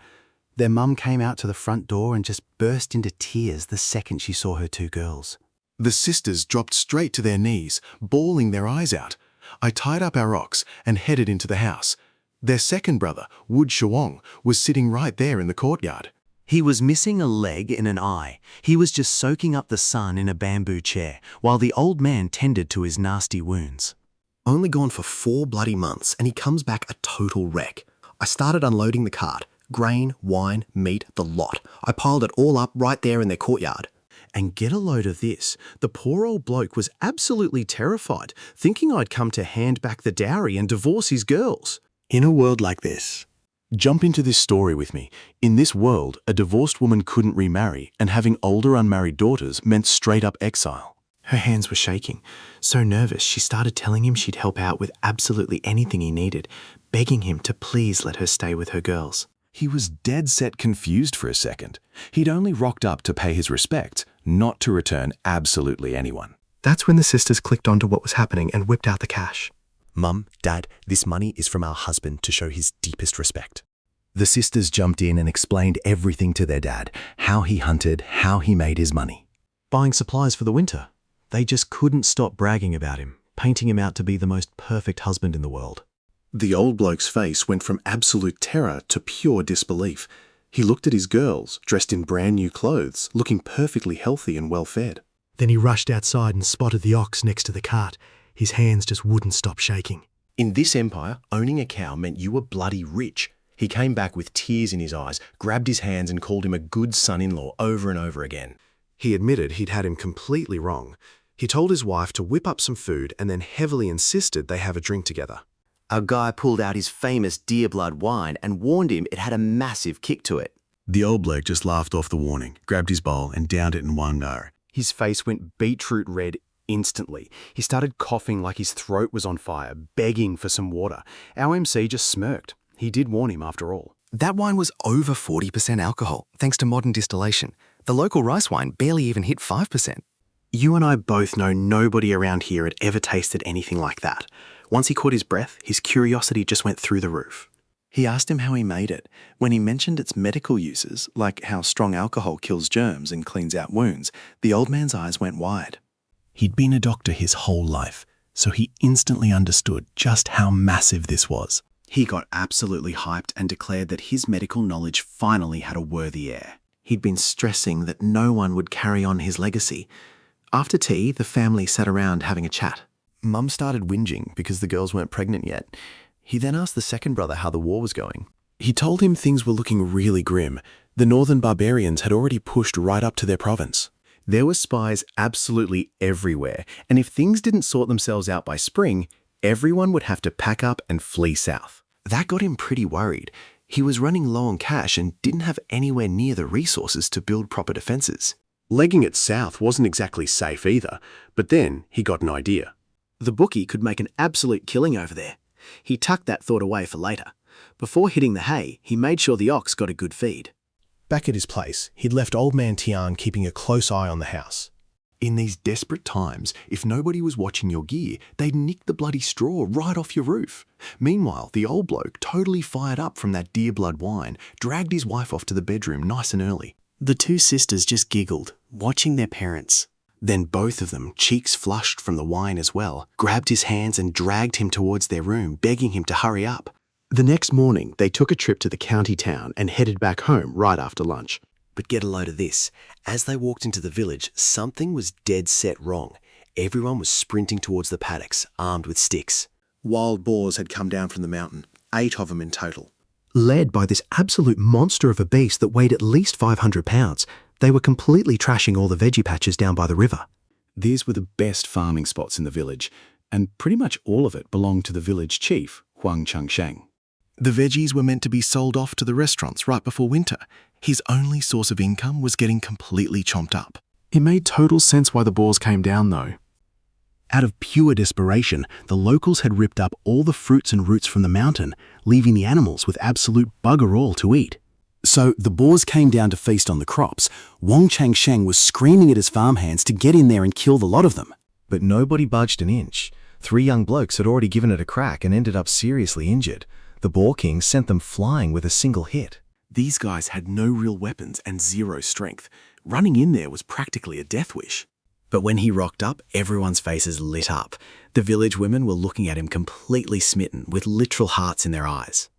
Their mum came out to the front door and just burst into tears the second she saw her 2 girls. The sisters dropped straight to their knees, bawling their eyes out. I tied up our ox and headed into the house. Their second brother, Wood Shuang, was sitting right there in the courtyard. He was missing a leg and an eye. He was just soaking up the sun in a bamboo chair, while the old man tended to his nasty wounds. Only gone for 4 bloody months, and he comes back a total wreck. I started unloading the cart. Grain, wine, meat, the lot. I piled it all up right there in their courtyard. And get a load of this. The poor old bloke was absolutely terrified, thinking I'd come to hand back the dowry and divorce his girls. In a world like this, jump into this story with me. In this world, a divorced woman couldn't remarry, and having older unmarried daughters meant straight up exile. Her hands were shaking. So nervous, she started telling him she'd help out with absolutely anything he needed. begging him to please let her stay with her girls. He was dead set confused for a second. He'd only rocked up to pay his respects, not to return absolutely anyone. That's when the sisters clicked onto what was happening and whipped out the cash. Mum, Dad, this money is from our husband to show his deepest respect. The sisters jumped in and explained everything to their dad, how he hunted, how he made his money. Buying supplies for the winter. They just couldn't stop bragging about him, painting him out to be the most perfect husband in the world. The old bloke's face went from absolute terror to pure disbelief. He looked at his girls, dressed in brand new clothes, looking perfectly healthy and well-fed. Then he rushed outside and spotted the ox next to the cart. His hands just wouldn't stop shaking. In this empire, owning a cow meant you were bloody rich. He came back with tears in his eyes, grabbed his hands and called him a good son-in-law over and over again. He admitted he'd had him completely wrong. He told his wife to whip up some food and then heavily insisted they have a drink together. Our guy pulled out his famous deer blood wine and warned him it had a massive kick to it. The old bloke just laughed off the warning, grabbed his bowl and downed it in one go. His face went beetroot red instantly. He started coughing like his throat was on fire, begging for some water. Our MC just smirked. He did warn him after all. That wine was over 40% alcohol, thanks to modern distillation. The local rice wine barely even hit 5%. You and I both know nobody around here had ever tasted anything like that. Once he caught his breath, his curiosity just went through the roof. He asked him how he made it. When he mentioned its medical uses, like how strong alcohol kills germs and cleans out wounds, the old man's eyes went wide. He'd been a doctor his whole life, so he instantly understood just how massive this was. He got absolutely hyped and declared that his medical knowledge finally had a worthy heir. He'd been stressing that no one would carry on his legacy. After tea, the family sat around having a chat. Mum started whinging because the girls weren't pregnant yet. He then asked the second brother how the war was going. He told him things were looking really grim. The northern barbarians had already pushed right up to their province. There were spies absolutely everywhere, and if things didn't sort themselves out by spring, everyone would have to pack up and flee south. That got him pretty worried. He was running low on cash and didn't have anywhere near the resources to build proper defences. Legging it south wasn't exactly safe either, but then he got an idea. The bookie could make an absolute killing over there. He tucked that thought away for later. Before hitting the hay, he made sure the ox got a good feed. Back at his place, he'd left Old Man Tian keeping a close eye on the house. In these desperate times, if nobody was watching your gear, they'd nick the bloody straw right off your roof. Meanwhile, the old bloke, totally fired up from that deer blood wine, dragged his wife off to the bedroom nice and early. The two sisters just giggled, watching their parents. Then both of them, cheeks flushed from the wine as well, grabbed his hands and dragged him towards their room, begging him to hurry up. The next morning, they took a trip to the county town and headed back home right after lunch. But get a load of this. As they walked into the village, something was dead set wrong. Everyone was sprinting towards the paddocks, armed with sticks. Wild boars had come down from the mountain, 8 of them in total. Led by this absolute monster of a beast that weighed at least 500 pounds, they were completely trashing all the veggie patches down by the river. These were the best farming spots in the village, and pretty much all of it belonged to the village chief, Huang Changsheng. The veggies were meant to be sold off to the restaurants right before winter. His only source of income was getting completely chomped up. It made total sense why the boars came down, though. Out of pure desperation, the locals had ripped up all the fruits and roots from the mountain, leaving the animals with absolute bugger all to eat. So the boars came down to feast on the crops. Wang Changsheng was screaming at his farmhands to get in there and kill the lot of them. But nobody budged an inch. 3 young blokes had already given it a crack and ended up seriously injured. The Boar King sent them flying with a single hit. These guys had no real weapons and 0 strength. Running in there was practically a death wish. But when he rocked up, everyone's faces lit up. The village women were looking at him completely smitten, with literal hearts in their eyes.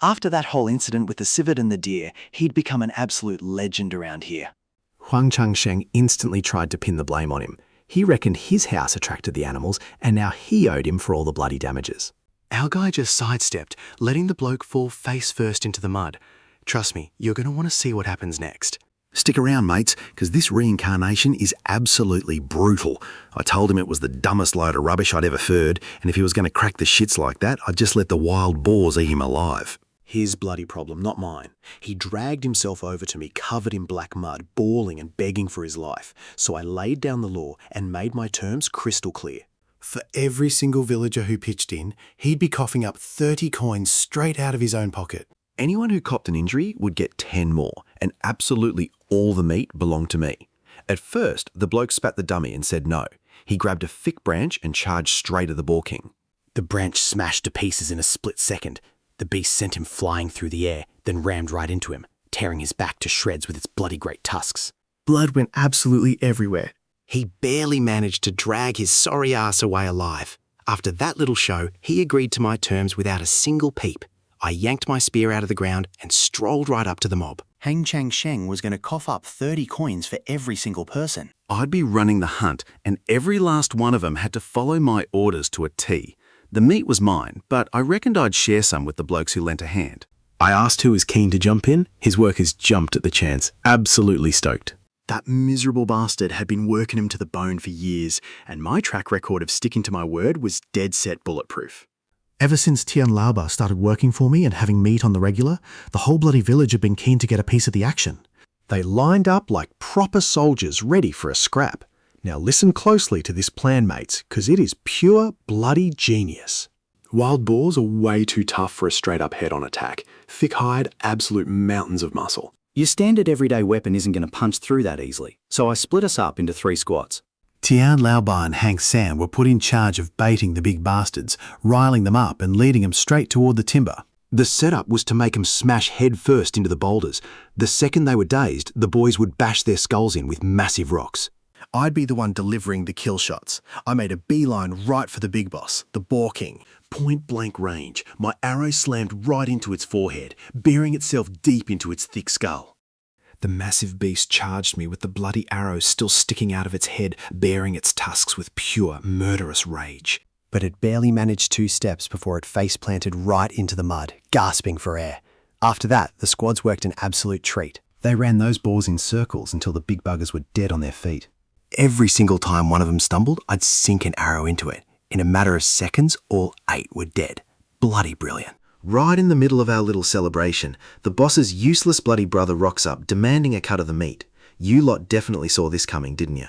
After that whole incident with the civet and the deer, he'd become an absolute legend around here. Huang Changsheng instantly tried to pin the blame on him. He reckoned his house attracted the animals, and now he owed him for all the bloody damages. Our guy just sidestepped, letting the bloke fall face first into the mud. Trust me, you're going to want to see what happens next. Stick around, mates, because this reincarnation is absolutely brutal. I told him it was the dumbest load of rubbish I'd ever heard, and if he was going to crack the shits like that, I'd just let the wild boars eat him alive. His bloody problem, not mine. He dragged himself over to me covered in black mud, bawling and begging for his life. So I laid down the law and made my terms crystal clear. For every single villager who pitched in, he'd be coughing up 30 coins straight out of his own pocket. Anyone who copped an injury would get 10 more, and absolutely all the meat belonged to me. At first, the bloke spat the dummy and said no. He grabbed a thick branch and charged straight at the Boar King. The branch smashed to pieces in a split second. The beast sent him flying through the air, then rammed right into him, tearing his back to shreds with its bloody great tusks. Blood went absolutely everywhere. He barely managed to drag his sorry ass away alive. After that little show, he agreed to my terms without a single peep. I yanked my spear out of the ground and strolled right up to the mob. Hang Chang Sheng was going to cough up 30 coins for every single person. I'd be running the hunt, and every last one of them had to follow my orders to a T. The meat was mine, but I reckoned I'd share some with the blokes who lent a hand. I asked who was keen to jump in. His workers jumped at the chance, absolutely stoked. That miserable bastard had been working him to the bone for years, and my track record of sticking to my word was dead set bulletproof. Ever since Tian Laoba started working for me and having meat on the regular, the whole bloody village had been keen to get a piece of the action. They lined up like proper soldiers ready for a scrap. Now listen closely to this plan, mates, because it is pure bloody genius. Wild boars are way too tough for a straight-up head-on attack. Thick hide, absolute mountains of muscle. Your standard everyday weapon isn't going to punch through that easily, so I split us up into 3 squads. Tian Laoba and Hang San were put in charge of baiting the big bastards, riling them up and leading them straight toward the timber. The setup was to make them smash head first into the boulders. The second they were dazed, the boys would bash their skulls in with massive rocks. I'd be the one delivering the kill shots. I made a beeline right for the big boss, the Boar King. Point blank range, my arrow slammed right into its forehead, burying itself deep into its thick skull. The massive beast charged me with the bloody arrow still sticking out of its head, baring its tusks with pure, murderous rage. But it barely managed 2 steps before it face-planted right into the mud, gasping for air. After that, the squads worked an absolute treat. They ran those boars in circles until the big buggers were dead on their feet. Every single time one of them stumbled, I'd sink an arrow into it. In a matter of seconds, all 8 were dead. Bloody brilliant. Right in the middle of our little celebration, the boss's useless bloody brother rocks up, demanding a cut of the meat. You lot definitely saw this coming, didn't you?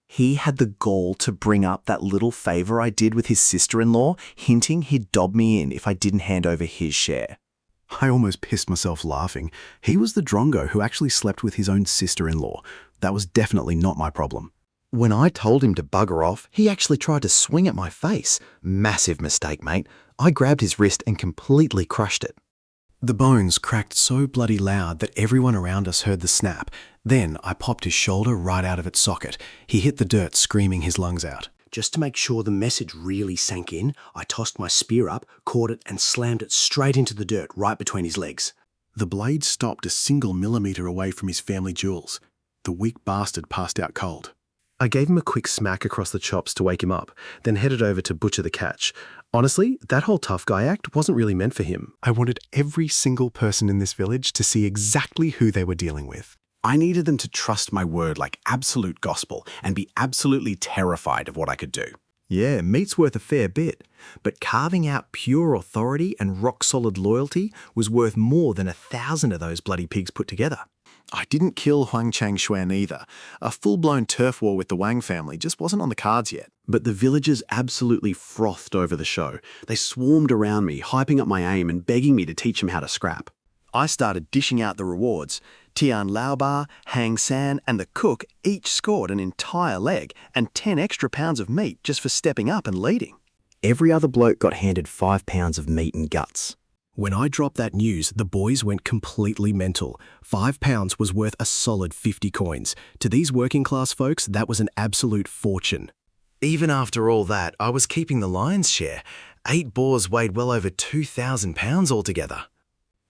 He had the gall to bring up that little favour I did with his sister-in-law, hinting he'd dob me in if I didn't hand over his share. I almost pissed myself laughing. He was the drongo who actually slept with his own sister-in-law. That was definitely not my problem. When I told him to bugger off, he actually tried to swing at my face. Massive mistake, mate. I grabbed his wrist and completely crushed it. The bones cracked so bloody loud that everyone around us heard the snap. Then I popped his shoulder right out of its socket. He hit the dirt, screaming his lungs out. Just to make sure the message really sank in, I tossed my spear up, caught it, and slammed it straight into the dirt right between his legs. The blade stopped a single millimetre away from his family jewels. The weak bastard passed out cold. I gave him a quick smack across the chops to wake him up, then headed over to butcher the catch. Honestly, that whole tough guy act wasn't really meant for him. I wanted every single person in this village to see exactly who they were dealing with. I needed them to trust my word like absolute gospel and be absolutely terrified of what I could do. Yeah, meat's worth a fair bit, but carving out pure authority and rock-solid loyalty was worth more than 1,000 of those bloody pigs put together. I didn't kill Huang Changxuan either. A full-blown turf war with the Wang family just wasn't on the cards yet. But the villagers absolutely frothed over the show. They swarmed around me, hyping up my aim and begging me to teach them how to scrap. I started dishing out the rewards. Tian Laoba, Hang San and the cook each scored an entire leg and 10 extra pounds of meat just for stepping up and leading. Every other bloke got handed 5 pounds of meat and guts. When I dropped that news, the boys went completely mental. 5 pounds was worth a solid 50 coins. To these working class folks, that was an absolute fortune. Even after all that, I was keeping the lion's share. 8 boars weighed well over 2,000 pounds altogether.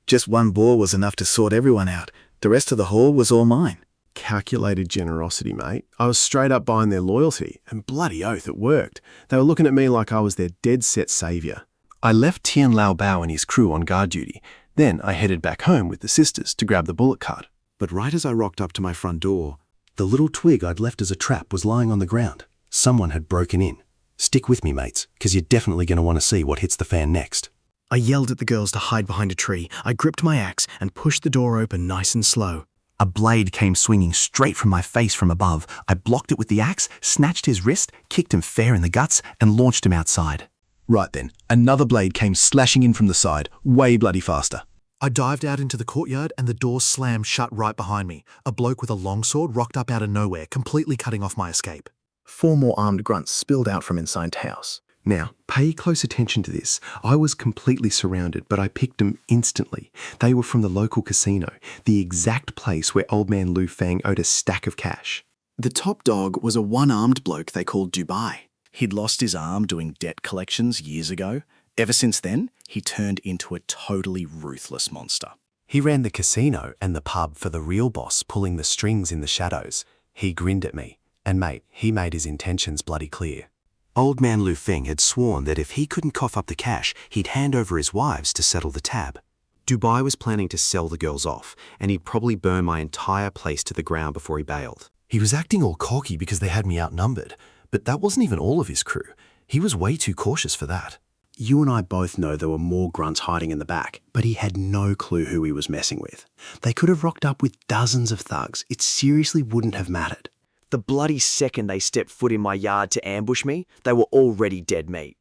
Just 1 boar was enough to sort everyone out. The rest of the haul was all mine. Calculated generosity, mate. I was straight up buying their loyalty, and bloody oath it worked. They were looking at me like I was their dead-set saviour. I left Tian Lao Bao and his crew on guard duty. Then I headed back home with the sisters to grab the bullet cart. But right as I rocked up to my front door, the little twig I'd left as a trap was lying on the ground. Someone had broken in. Stick with me, mates, because you're definitely going to want to see what hits the fan next. I yelled at the girls to hide behind a tree. I gripped my axe and pushed the door open nice and slow. A blade came swinging straight from my face from above. I blocked it with the axe, snatched his wrist, kicked him fair in the guts, and launched him outside. Right then, another blade came slashing in from the side, way bloody faster. I dived out into the courtyard and the door slammed shut right behind me. A bloke with a longsword rocked up out of nowhere, completely cutting off my escape. 4 more armed grunts spilled out from inside the house. Now, pay close attention to this. I was completely surrounded, but I picked them instantly. They were from the local casino, the exact place where Old Man Lu Fang owed a stack of cash. The top dog was a one-armed bloke they called Dubai. He'd lost his arm doing debt collections years ago. Ever since then, he turned into a totally ruthless monster. He ran the casino and the pub for the real boss, pulling the strings in the shadows. He grinned at me, and mate, he made his intentions bloody clear. Old Man Lu Feng had sworn that if he couldn't cough up the cash, he'd hand over his wives to settle the tab. Dubai was planning to sell the girls off, and he'd probably burn my entire place to the ground before he bailed. He was acting all cocky because they had me outnumbered, but that wasn't even all of his crew. He was way too cautious for that. You and I both know there were more grunts hiding in the back, but he had no clue who he was messing with. They could have rocked up with dozens of thugs. It seriously wouldn't have mattered. The bloody second they stepped foot in my yard to ambush me, they were already dead meat.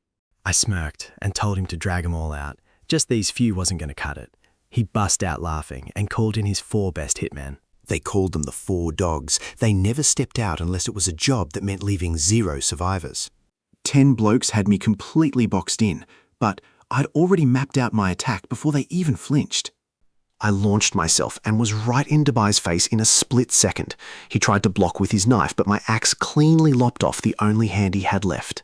I smirked and told him to drag them all out. Just these few wasn't going to cut it. He bust out laughing and called in his 4 best hitmen. They called them the 4 dogs. They never stepped out unless it was a job that meant leaving 0 survivors. 10 blokes had me completely boxed in, but I'd already mapped out my attack before they even flinched. I launched myself and was right in Dubai's face in a split second. He tried to block with his knife, but my axe cleanly lopped off the only hand he had left.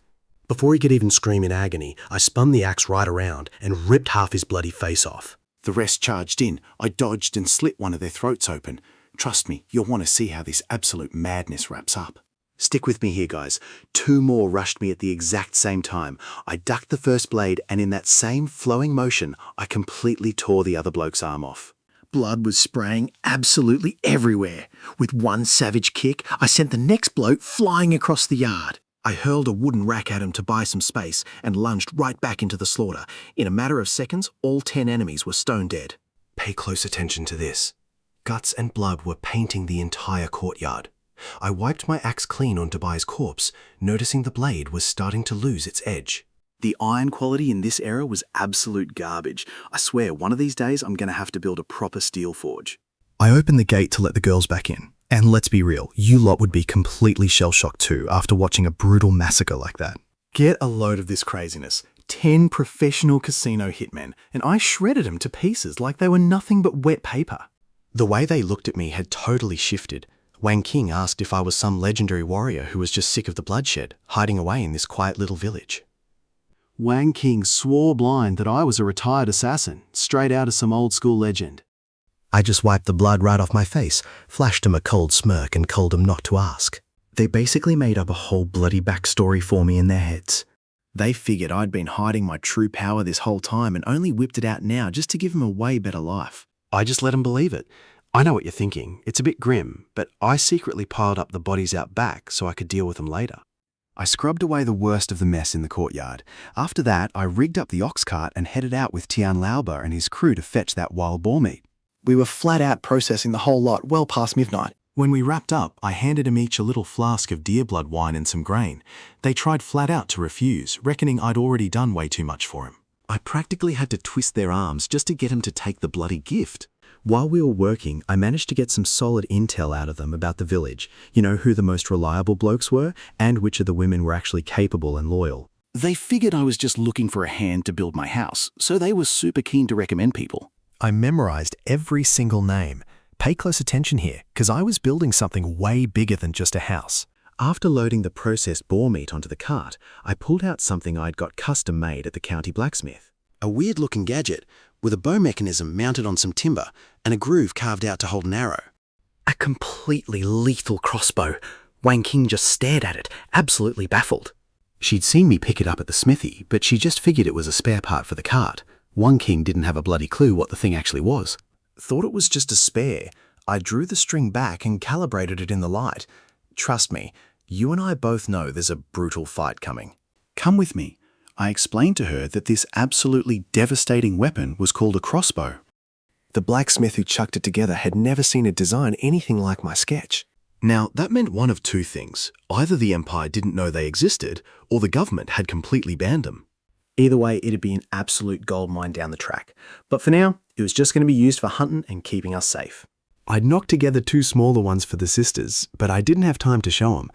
Before he could even scream in agony, I spun the axe right around and ripped half his bloody face off. The rest charged in. I dodged and slit one of their throats open. Trust me, you'll want to see how this absolute madness wraps up. Stick with me here, guys. 2 more rushed me at the exact same time. I ducked the first blade, and in that same flowing motion, I completely tore the other bloke's arm off. Blood was spraying absolutely everywhere. With one savage kick, I sent the next bloke flying across the yard. I hurled a wooden rack at him to buy some space and lunged right back into the slaughter. In a matter of seconds, all 10 enemies were stone dead. Pay close attention to this. Guts and blood were painting the entire courtyard. I wiped my axe clean on Dubai's corpse, noticing the blade was starting to lose its edge. The iron quality in this era was absolute garbage. I swear, one of these days I'm going to have to build a proper steel forge. I opened the gate to let the girls back in. And let's be real, you lot would be completely shell-shocked too after watching a brutal massacre like that. Get a load of this craziness. 10 professional casino hitmen, and I shredded them to pieces like they were nothing but wet paper. The way they looked at me had totally shifted. Wang King asked if I was some legendary warrior who was just sick of the bloodshed, hiding away in this quiet little village. Wang King swore blind that I was a retired assassin, straight out of some old school legend. I just wiped the blood right off my face, flashed him a cold smirk and told him not to ask. They basically made up a whole bloody backstory for me in their heads. They figured I'd been hiding my true power this whole time and only whipped it out now just to give them a way better life. I just let them believe it. I know what you're thinking. It's a bit grim, but I secretly piled up the bodies out back so I could deal with them later. I scrubbed away the worst of the mess in the courtyard. After that, I rigged up the ox cart and headed out with Tian Lauba and his crew to fetch that wild boar meat. We were flat out processing the whole lot well past midnight. When we wrapped up, I handed them each a little flask of deer blood wine and some grain. They tried flat out to refuse, reckoning I'd already done way too much for him. I practically had to twist their arms just to get him to take the bloody gift. While we were working, I managed to get some solid intel out of them about the village. You know who the most reliable blokes were, and which of the women were actually capable and loyal. They figured I was just looking for a hand to build my house, so they were super keen to recommend people. I memorized every single name. Pay close attention here, because I was building something way bigger than just a house. After loading the processed boar meat onto the cart, I pulled out something I'd got custom made at the county blacksmith. A weird-looking gadget with a bow mechanism mounted on some timber and a groove carved out to hold an arrow. A completely lethal crossbow. Wang King just stared at it, absolutely baffled. She'd seen me pick it up at the smithy, but she just figured it was a spare part for the cart. Wang King didn't have a bloody clue what the thing actually was. Thought it was just a spare. I drew the string back and calibrated it in the light. Trust me, you and I both know there's a brutal fight coming. Come with me. I explained to her that this absolutely devastating weapon was called a crossbow. The blacksmith who chucked it together had never seen a design anything like my sketch. Now, that meant one of two things. Either the Empire didn't know they existed, or the government had completely banned them. Either way, it'd be an absolute goldmine down the track. But for now, it was just going to be used for hunting and keeping us safe. I'd knocked together 2 smaller ones for the sisters, but I didn't have time to show them.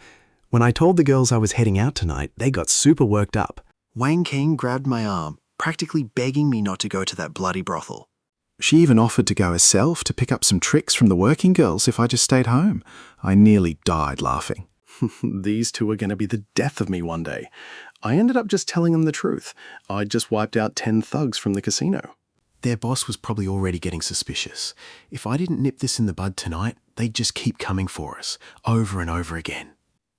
When I told the girls I was heading out tonight, they got super worked up. Wang King grabbed my arm, practically begging me not to go to that bloody brothel. She even offered to go herself to pick up some tricks from the working girls if I just stayed home. I nearly died laughing. These two are going to be the death of me one day. I ended up just telling them the truth. I'd just wiped out 10 thugs from the casino. Their boss was probably already getting suspicious. If I didn't nip this in the bud tonight, they'd just keep coming for us, over and over again.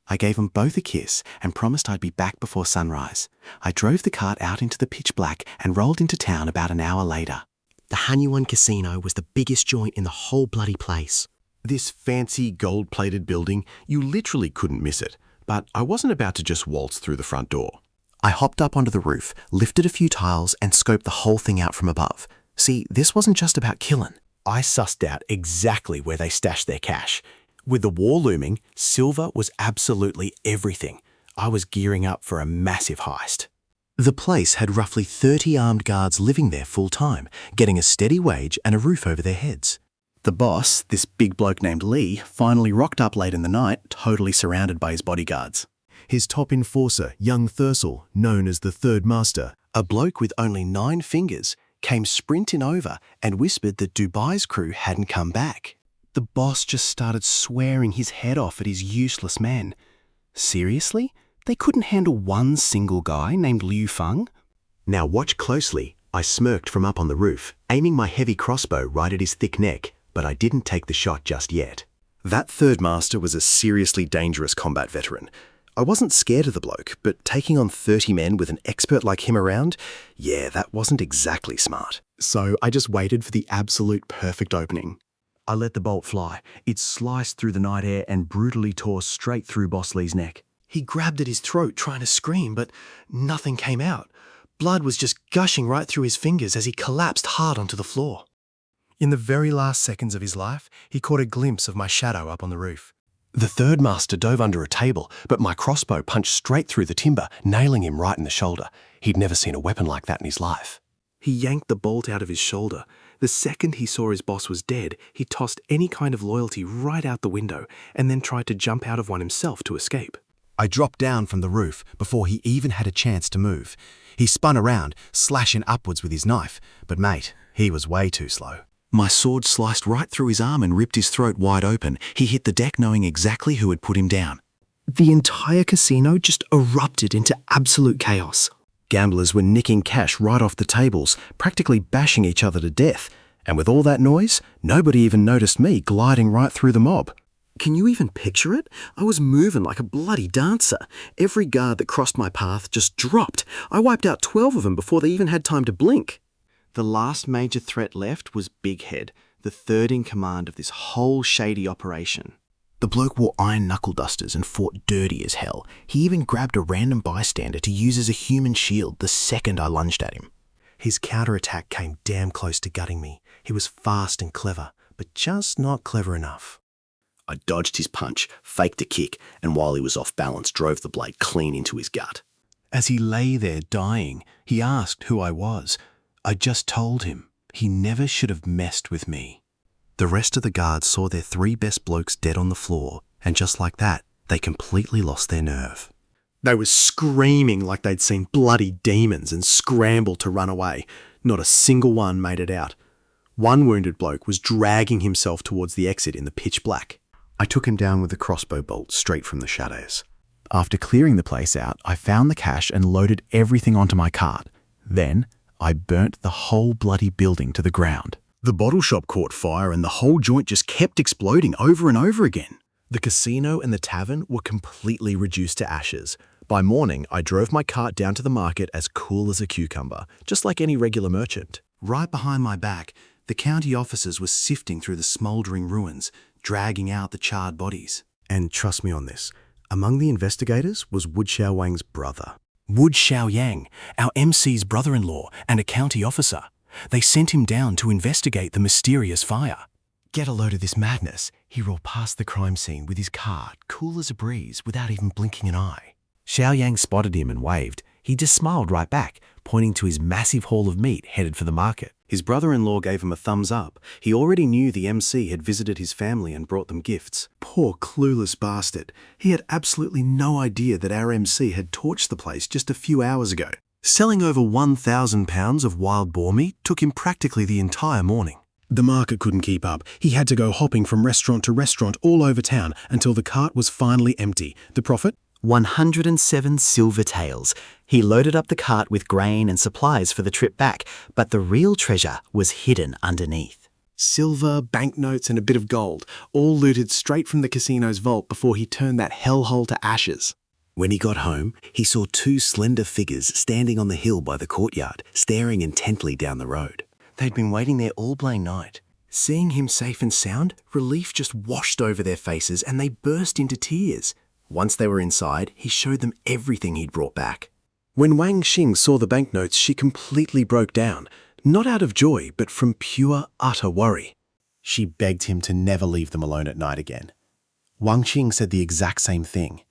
I gave them both a kiss and promised I'd be back before sunrise. I drove the cart out into the pitch black and rolled into town about an hour later. The Hanyuan Casino was the biggest joint in the whole bloody place. This fancy gold-plated building, you literally couldn't miss it. But I wasn't about to just waltz through the front door. I hopped up onto the roof, lifted a few tiles, and scoped the whole thing out from above. See, this wasn't just about killing. I sussed out exactly where they stashed their cash. With the war looming, silver was absolutely everything. I was gearing up for a massive heist. The place had roughly 30 armed guards living there full-time, getting a steady wage and a roof over their heads. The boss, this big bloke named Lee, finally rocked up late in the night, totally surrounded by his bodyguards. His top enforcer, young Thursel, known as the Third Master, a bloke with only 9 fingers, came sprinting over and whispered that Dubai's crew hadn't come back. The boss just started swearing his head off at his useless men. Seriously? They couldn't handle one single guy named Liu Feng? Now watch closely. I smirked from up on the roof, aiming my heavy crossbow right at his thick neck, but I didn't take the shot just yet. That Third Master was a seriously dangerous combat veteran. I wasn't scared of the bloke, but taking on 30 men with an expert like him around, yeah, that wasn't exactly smart. So I just waited for the absolute perfect opening. I let the bolt fly. It sliced through the night air and brutally tore straight through Boss Lee's neck. He grabbed at his throat trying to scream, but nothing came out. Blood was just gushing right through his fingers as he collapsed hard onto the floor. In the very last seconds of his life, he caught a glimpse of my shadow up on the roof. The Third Master dove under a table, but my crossbow punched straight through the timber, nailing him right in the shoulder. He'd never seen a weapon like that in his life. He yanked the bolt out of his shoulder. The second he saw his boss was dead, he tossed any kind of loyalty right out the window and then tried to jump out of one himself to escape. I dropped down from the roof before he even had a chance to move. He spun around, slashing upwards with his knife, but mate, he was way too slow. My sword sliced right through his arm and ripped his throat wide open. He hit the deck knowing exactly who had put him down. The entire casino just erupted into absolute chaos. Gamblers were nicking cash right off the tables, practically bashing each other to death. And with all that noise, nobody even noticed me gliding right through the mob. Can you even picture it? I was moving like a bloody dancer. Every guard that crossed my path just dropped. I wiped out 12 of them before they even had time to blink. The last major threat left was Big Head, the third in command of this whole shady operation. The bloke wore iron knuckle dusters and fought dirty as hell. He even grabbed a random bystander to use as a human shield the second I lunged at him. His counterattack came damn close to gutting me. He was fast and clever, but just not clever enough. I dodged his punch, faked a kick, and while he was off balance, drove the blade clean into his gut. As he lay there dying, he asked who I was. I just told him he never should have messed with me. The rest of the guards saw their 3 best blokes dead on the floor, and just like that, they completely lost their nerve. They were screaming like they'd seen bloody demons and scrambled to run away. Not a single one made it out. One wounded bloke was dragging himself towards the exit in the pitch black. I took him down with a crossbow bolt straight from the shadows. After clearing the place out, I found the cash and loaded everything onto my cart. Then, I burnt the whole bloody building to the ground. The bottle shop caught fire and the whole joint just kept exploding over and over again. The casino and the tavern were completely reduced to ashes. By morning, I drove my cart down to the market as cool as a cucumber, just like any regular merchant. Right behind my back, the county officers were sifting through the smouldering ruins, dragging out the charred bodies. And trust me on this, among the investigators was Wu Xiaowang's brother. Wu Xiaoyang, our MC's brother-in-law and a county officer. They sent him down to investigate the mysterious fire. Get a load of this madness. He rolled past the crime scene with his car, cool as a breeze, without even blinking an eye. Xiao Yang spotted him and waved. He just smiled right back, pointing to his massive haul of meat headed for the market. His brother-in-law gave him a thumbs up. He already knew the MC had visited his family and brought them gifts. Poor clueless bastard. He had absolutely no idea that our MC had torched the place just a few hours ago. Selling over 1,000 pounds of wild boar meat took him practically the entire morning. The market couldn't keep up. He had to go hopping from restaurant to restaurant all over town until the cart was finally empty. The profit? 107 silver taels. He loaded up the cart with grain and supplies for the trip back, but the real treasure was hidden underneath. Silver, banknotes, and a bit of gold, all looted straight from the casino's vault before he turned that hellhole to ashes. When he got home, he saw two slender figures standing on the hill by the courtyard, staring intently down the road. They'd been waiting there all bloody night. Seeing him safe and sound, relief just washed over their faces and they burst into tears. Once they were inside, he showed them everything he'd brought back. When Wang Xing saw the banknotes, she completely broke down, not out of joy, but from pure, utter worry. She begged him to never leave them alone at night again. Wang Xing said the exact same thing.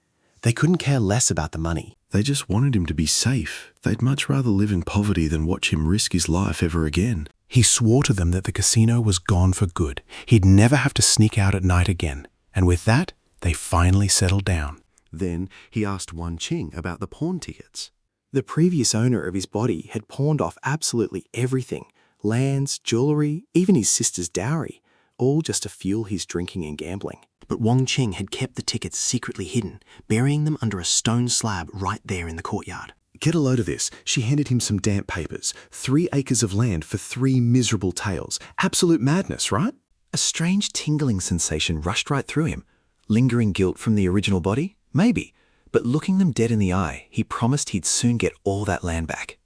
They couldn't care less about the money. They just wanted him to be safe. They'd much rather live in poverty than watch him risk his life ever again. He swore to them that the casino was gone for good. He'd never have to sneak out at night again. And with that, they finally settled down. Then he asked Wan Qing about the pawn tickets. The previous owner of his body had pawned off absolutely everything. Lands, jewellery, even his sister's dowry. All just to fuel his drinking and gambling. But Wang Qing had kept the tickets secretly hidden, burying them under a stone slab right there in the courtyard. Get a load of this. She handed him some damp papers. 3 acres of land for 3 miserable taels. Absolute madness, right? A strange tingling sensation rushed right through him. Lingering guilt from the original body? Maybe. But looking them dead in the eye, he promised he'd soon get all that land back.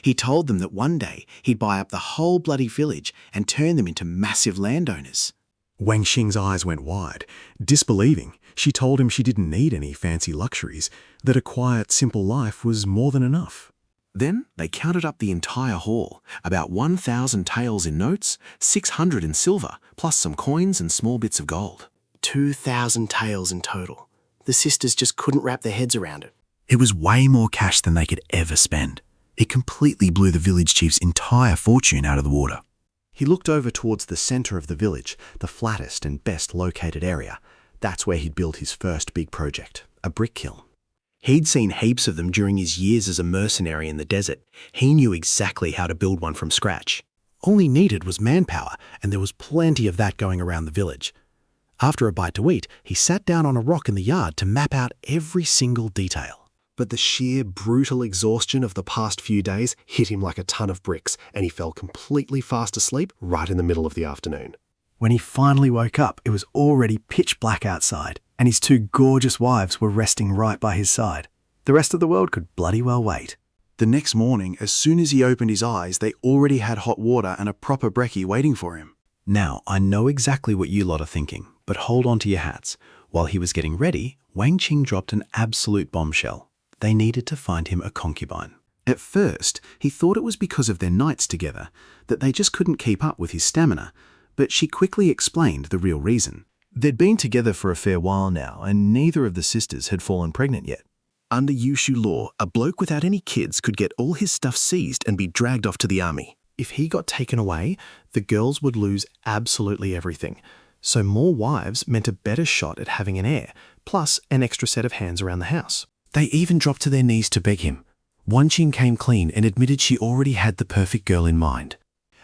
He told them that one day he'd buy up the whole bloody village and turn them into massive landowners. Wang Xing's eyes went wide. Disbelieving, she told him she didn't need any fancy luxuries, that a quiet, simple life was more than enough. Then they counted up the entire haul, about 1,000 taels in notes, 600 in silver, plus some coins and small bits of gold. 2,000 taels in total. The sisters just couldn't wrap their heads around it. It was way more cash than they could ever spend. It completely blew the village chief's entire fortune out of the water. He looked over towards the centre of the village, the flattest and best located area. That's where he'd build his first big project, a brick kiln. He'd seen heaps of them during his years as a mercenary in the desert. He knew exactly how to build one from scratch. All he needed was manpower, and there was plenty of that going around the village. After a bite to eat, he sat down on a rock in the yard to map out every single detail. But the sheer brutal exhaustion of the past few days hit him like a ton of bricks, and he fell completely fast asleep right in the middle of the afternoon. When he finally woke up, it was already pitch black outside, and his 2 gorgeous wives were resting right by his side. The rest of the world could bloody well wait. The next morning, as soon as he opened his eyes, they already had hot water and a proper brekkie waiting for him. Now, I know exactly what you lot are thinking, but hold on to your hats. While he was getting ready, Wang Qing dropped an absolute bombshell. They needed to find him a concubine. At first, he thought it was because of their nights together, that they just couldn't keep up with his stamina, but she quickly explained the real reason. They'd been together for a fair while now, and neither of the sisters had fallen pregnant yet. Under Yushu law, a bloke without any kids could get all his stuff seized and be dragged off to the army. If he got taken away, the girls would lose absolutely everything. So more wives meant a better shot at having an heir, plus an extra set of hands around the house. They even dropped to their knees to beg him. Wan Qing came clean and admitted she already had the perfect girl in mind.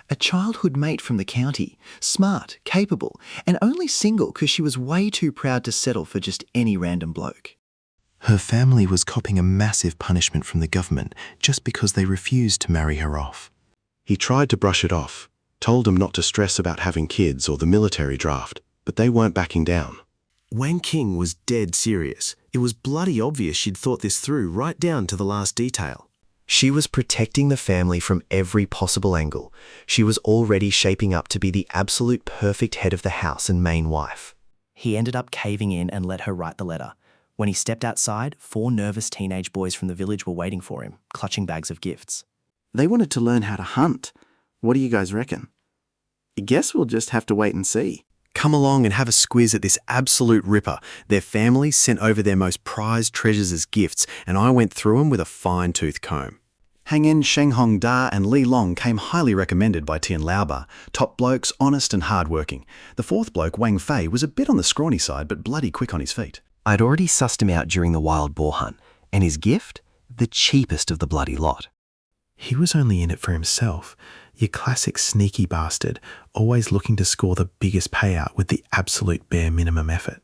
A childhood mate from the county, smart, capable, and only single because she was way too proud to settle for just any random bloke. Her family was copping a massive punishment from the government just because they refused to marry her off. He tried to brush it off, told them not to stress about having kids or the military draft, but they weren't backing down. Wang Qing was dead serious. It was bloody obvious she'd thought this through right down to the last detail. She was protecting the family from every possible angle. She was already shaping up to be the absolute perfect head of the house and main wife. He ended up caving in and let her write the letter. When he stepped outside, 4 nervous teenage boys from the village were waiting for him, clutching bags of gifts. They wanted to learn how to hunt. What do you guys reckon? I guess we'll just have to wait and see. Come along and have a squiz at this absolute ripper. Their families sent over their most prized treasures as gifts, and I went through them with a fine-tooth comb. Hang In, Sheng Hong Da and Li Long came highly recommended by Tian Laoba. Top blokes, honest and hard-working. The fourth bloke, Wang Fei, was a bit on the scrawny side, but bloody quick on his feet. I'd already sussed him out during the wild boar hunt, and his gift? The cheapest of the bloody lot. He was only in it for himself. Your classic sneaky bastard, always looking to score the biggest payout with the absolute bare minimum effort.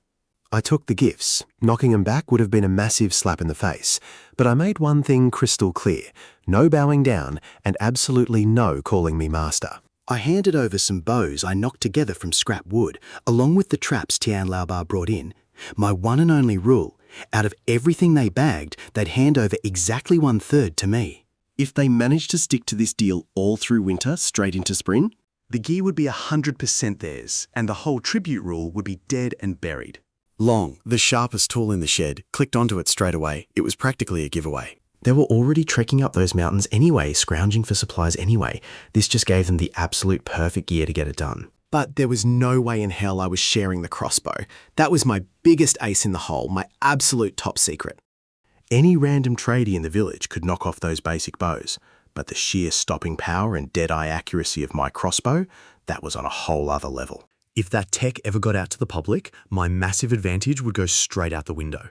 I took the gifts. Knocking them back would have been a massive slap in the face. But I made one thing crystal clear. No bowing down and absolutely no calling me master. I handed over some bows I knocked together from scrap wood, along with the traps Tian Laoba brought in. My one and only rule, out of everything they bagged, they'd hand over exactly 1/3 to me. If they managed to stick to this deal all through winter, straight into spring, the gear would be 100% theirs, and the whole tribute rule would be dead and buried. Long, the sharpest tool in the shed, clicked onto it straight away. It was practically a giveaway. They were already trekking up those mountains anyway, scrounging for supplies anyway. This just gave them the absolute perfect gear to get it done. But there was no way in hell I was sharing the crossbow. That was my biggest ace in the hole, my absolute top secret. Any random tradie in the village could knock off those basic bows, but the sheer stopping power and dead-eye accuracy of my crossbow, that was on a whole other level. If that tech ever got out to the public, my massive advantage would go straight out the window.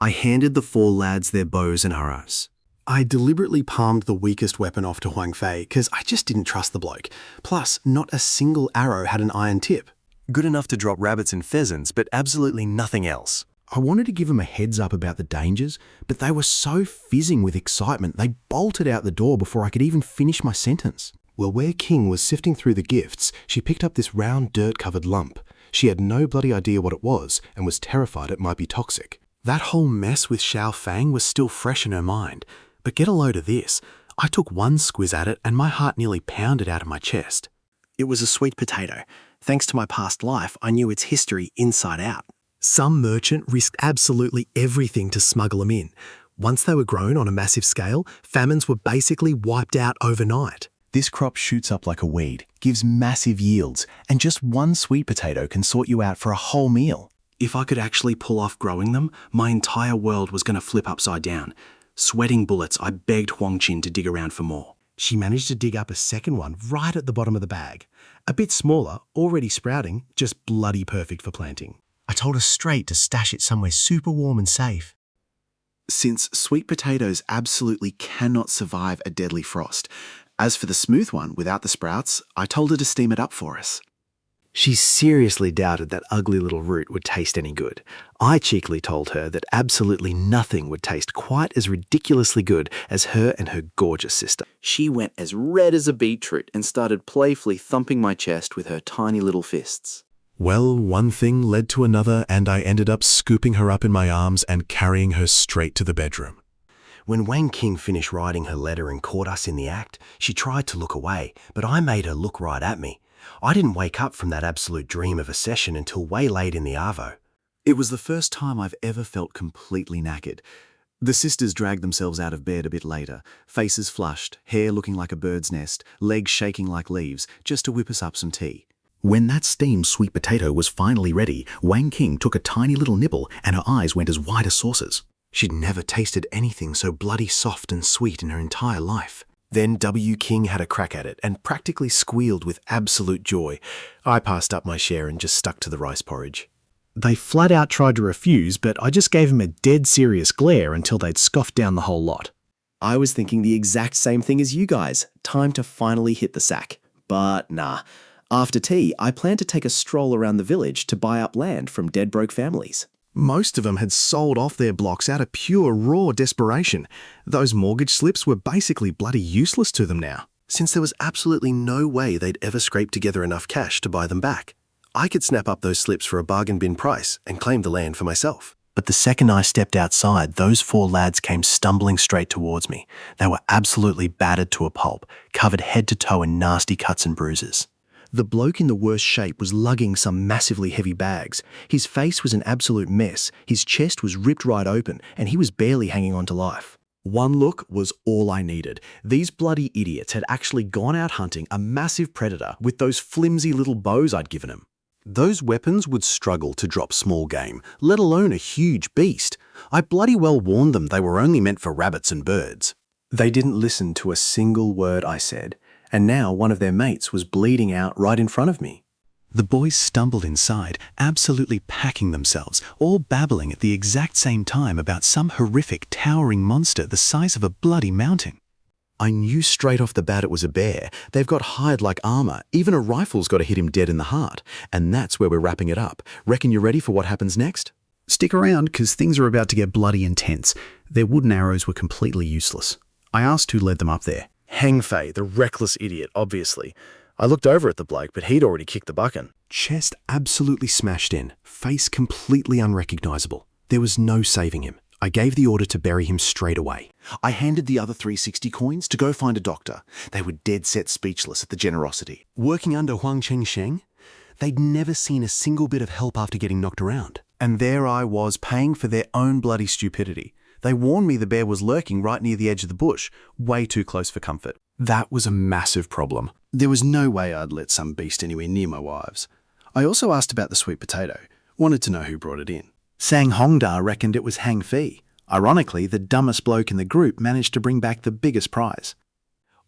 I handed the four lads their bows and arrows. I deliberately palmed the weakest weapon off to Wang Fei because I just didn't trust the bloke. Plus, not a single arrow had an iron tip. Good enough to drop rabbits and pheasants, but absolutely nothing else. I wanted to give them a heads up about the dangers, but they were so fizzing with excitement they bolted out the door before I could even finish my sentence. Well, where King was sifting through the gifts, she picked up this round dirt-covered lump. She had no bloody idea what it was and was terrified it might be toxic. That whole mess with Xiao Fang was still fresh in her mind. But get a load of this. I took one squiz at it and my heart nearly pounded out of my chest. It was a sweet potato. Thanks to my past life, I knew its history inside out. Some merchant risked absolutely everything to smuggle them in. Once they were grown on a massive scale, famines were basically wiped out overnight. This crop shoots up like a weed, gives massive yields, and just one sweet potato can sort you out for a whole meal. If I could actually pull off growing them, my entire world was going to flip upside down. Sweating bullets, I begged Huang Qin to dig around for more. She managed to dig up a second one right at the bottom of the bag. A bit smaller, already sprouting, just bloody perfect for planting. I told her straight to stash it somewhere super warm and safe. Since sweet potatoes absolutely cannot survive a deadly frost. As for the smooth one without the sprouts, I told her to steam it up for us. She seriously doubted that ugly little root would taste any good. I cheekily told her that absolutely nothing would taste quite as ridiculously good as her and her gorgeous sister. She went as red as a beetroot and started playfully thumping my chest with her tiny little fists. Well, one thing led to another and I ended up scooping her up in my arms and carrying her straight to the bedroom. When Wang King finished writing her letter and caught us in the act, she tried to look away, but I made her look right at me. I didn't wake up from that absolute dream of a session until way late in the arvo. It was the first time I've ever felt completely knackered. The sisters dragged themselves out of bed a bit later, faces flushed, hair looking like a bird's nest, legs shaking like leaves, just to whip us up some tea. When that steamed sweet potato was finally ready, Wang King took a tiny little nibble and her eyes went as wide as saucers. She'd never tasted anything so bloody soft and sweet in her entire life. Then W. King had a crack at it and practically squealed with absolute joy. I passed up my share and just stuck to the rice porridge. They flat out tried to refuse, but I just gave them a dead serious glare until they'd scoffed down the whole lot. I was thinking the exact same thing as you guys. Time to finally hit the sack. But nah. After tea, I planned to take a stroll around the village to buy up land from dead broke families. Most of them had sold off their blocks out of pure raw desperation. Those mortgage slips were basically bloody useless to them now, since there was absolutely no way they'd ever scrape together enough cash to buy them back. I could snap up those slips for a bargain bin price and claim the land for myself. But the second I stepped outside, those four lads came stumbling straight towards me. They were absolutely battered to a pulp, covered head to toe in nasty cuts and bruises. The bloke in the worst shape was lugging some massively heavy bags. His face was an absolute mess, his chest was ripped right open, and he was barely hanging on to life. One look was all I needed. These bloody idiots had actually gone out hunting a massive predator with those flimsy little bows I'd given him. Those weapons would struggle to drop small game, let alone a huge beast. I bloody well warned them they were only meant for rabbits and birds. They didn't listen to a single word I said, and now one of their mates was bleeding out right in front of me. The boys stumbled inside, absolutely packing themselves, all babbling at the exact same time about some horrific towering monster the size of a bloody mountain. I knew straight off the bat it was a bear. They've got hide like armor. Even a rifle's got to hit him dead in the heart. And that's where we're wrapping it up. Reckon you're ready for what happens next? Stick around, because things are about to get bloody intense. Their wooden arrows were completely useless. I asked who led them up there. Hang Fei, the reckless idiot, obviously. I looked over at the bloke, but he'd already kicked the bucket. Chest absolutely smashed in, face completely unrecognizable. There was no saving him. I gave the order to bury him straight away. I handed the other 360 coins to go find a doctor. They were dead set speechless at the generosity. Working under Huang Chengsheng, they'd never seen a single bit of help after getting knocked around. And there I was, paying for their own bloody stupidity. They warned me the bear was lurking right near the edge of the bush, way too close for comfort. That was a massive problem. There was no way I'd let some beast anywhere near my wives. I also asked about the sweet potato, wanted to know who brought it in. Sang Hongda reckoned it was Hang Fei. Ironically, the dumbest bloke in the group managed to bring back the biggest prize.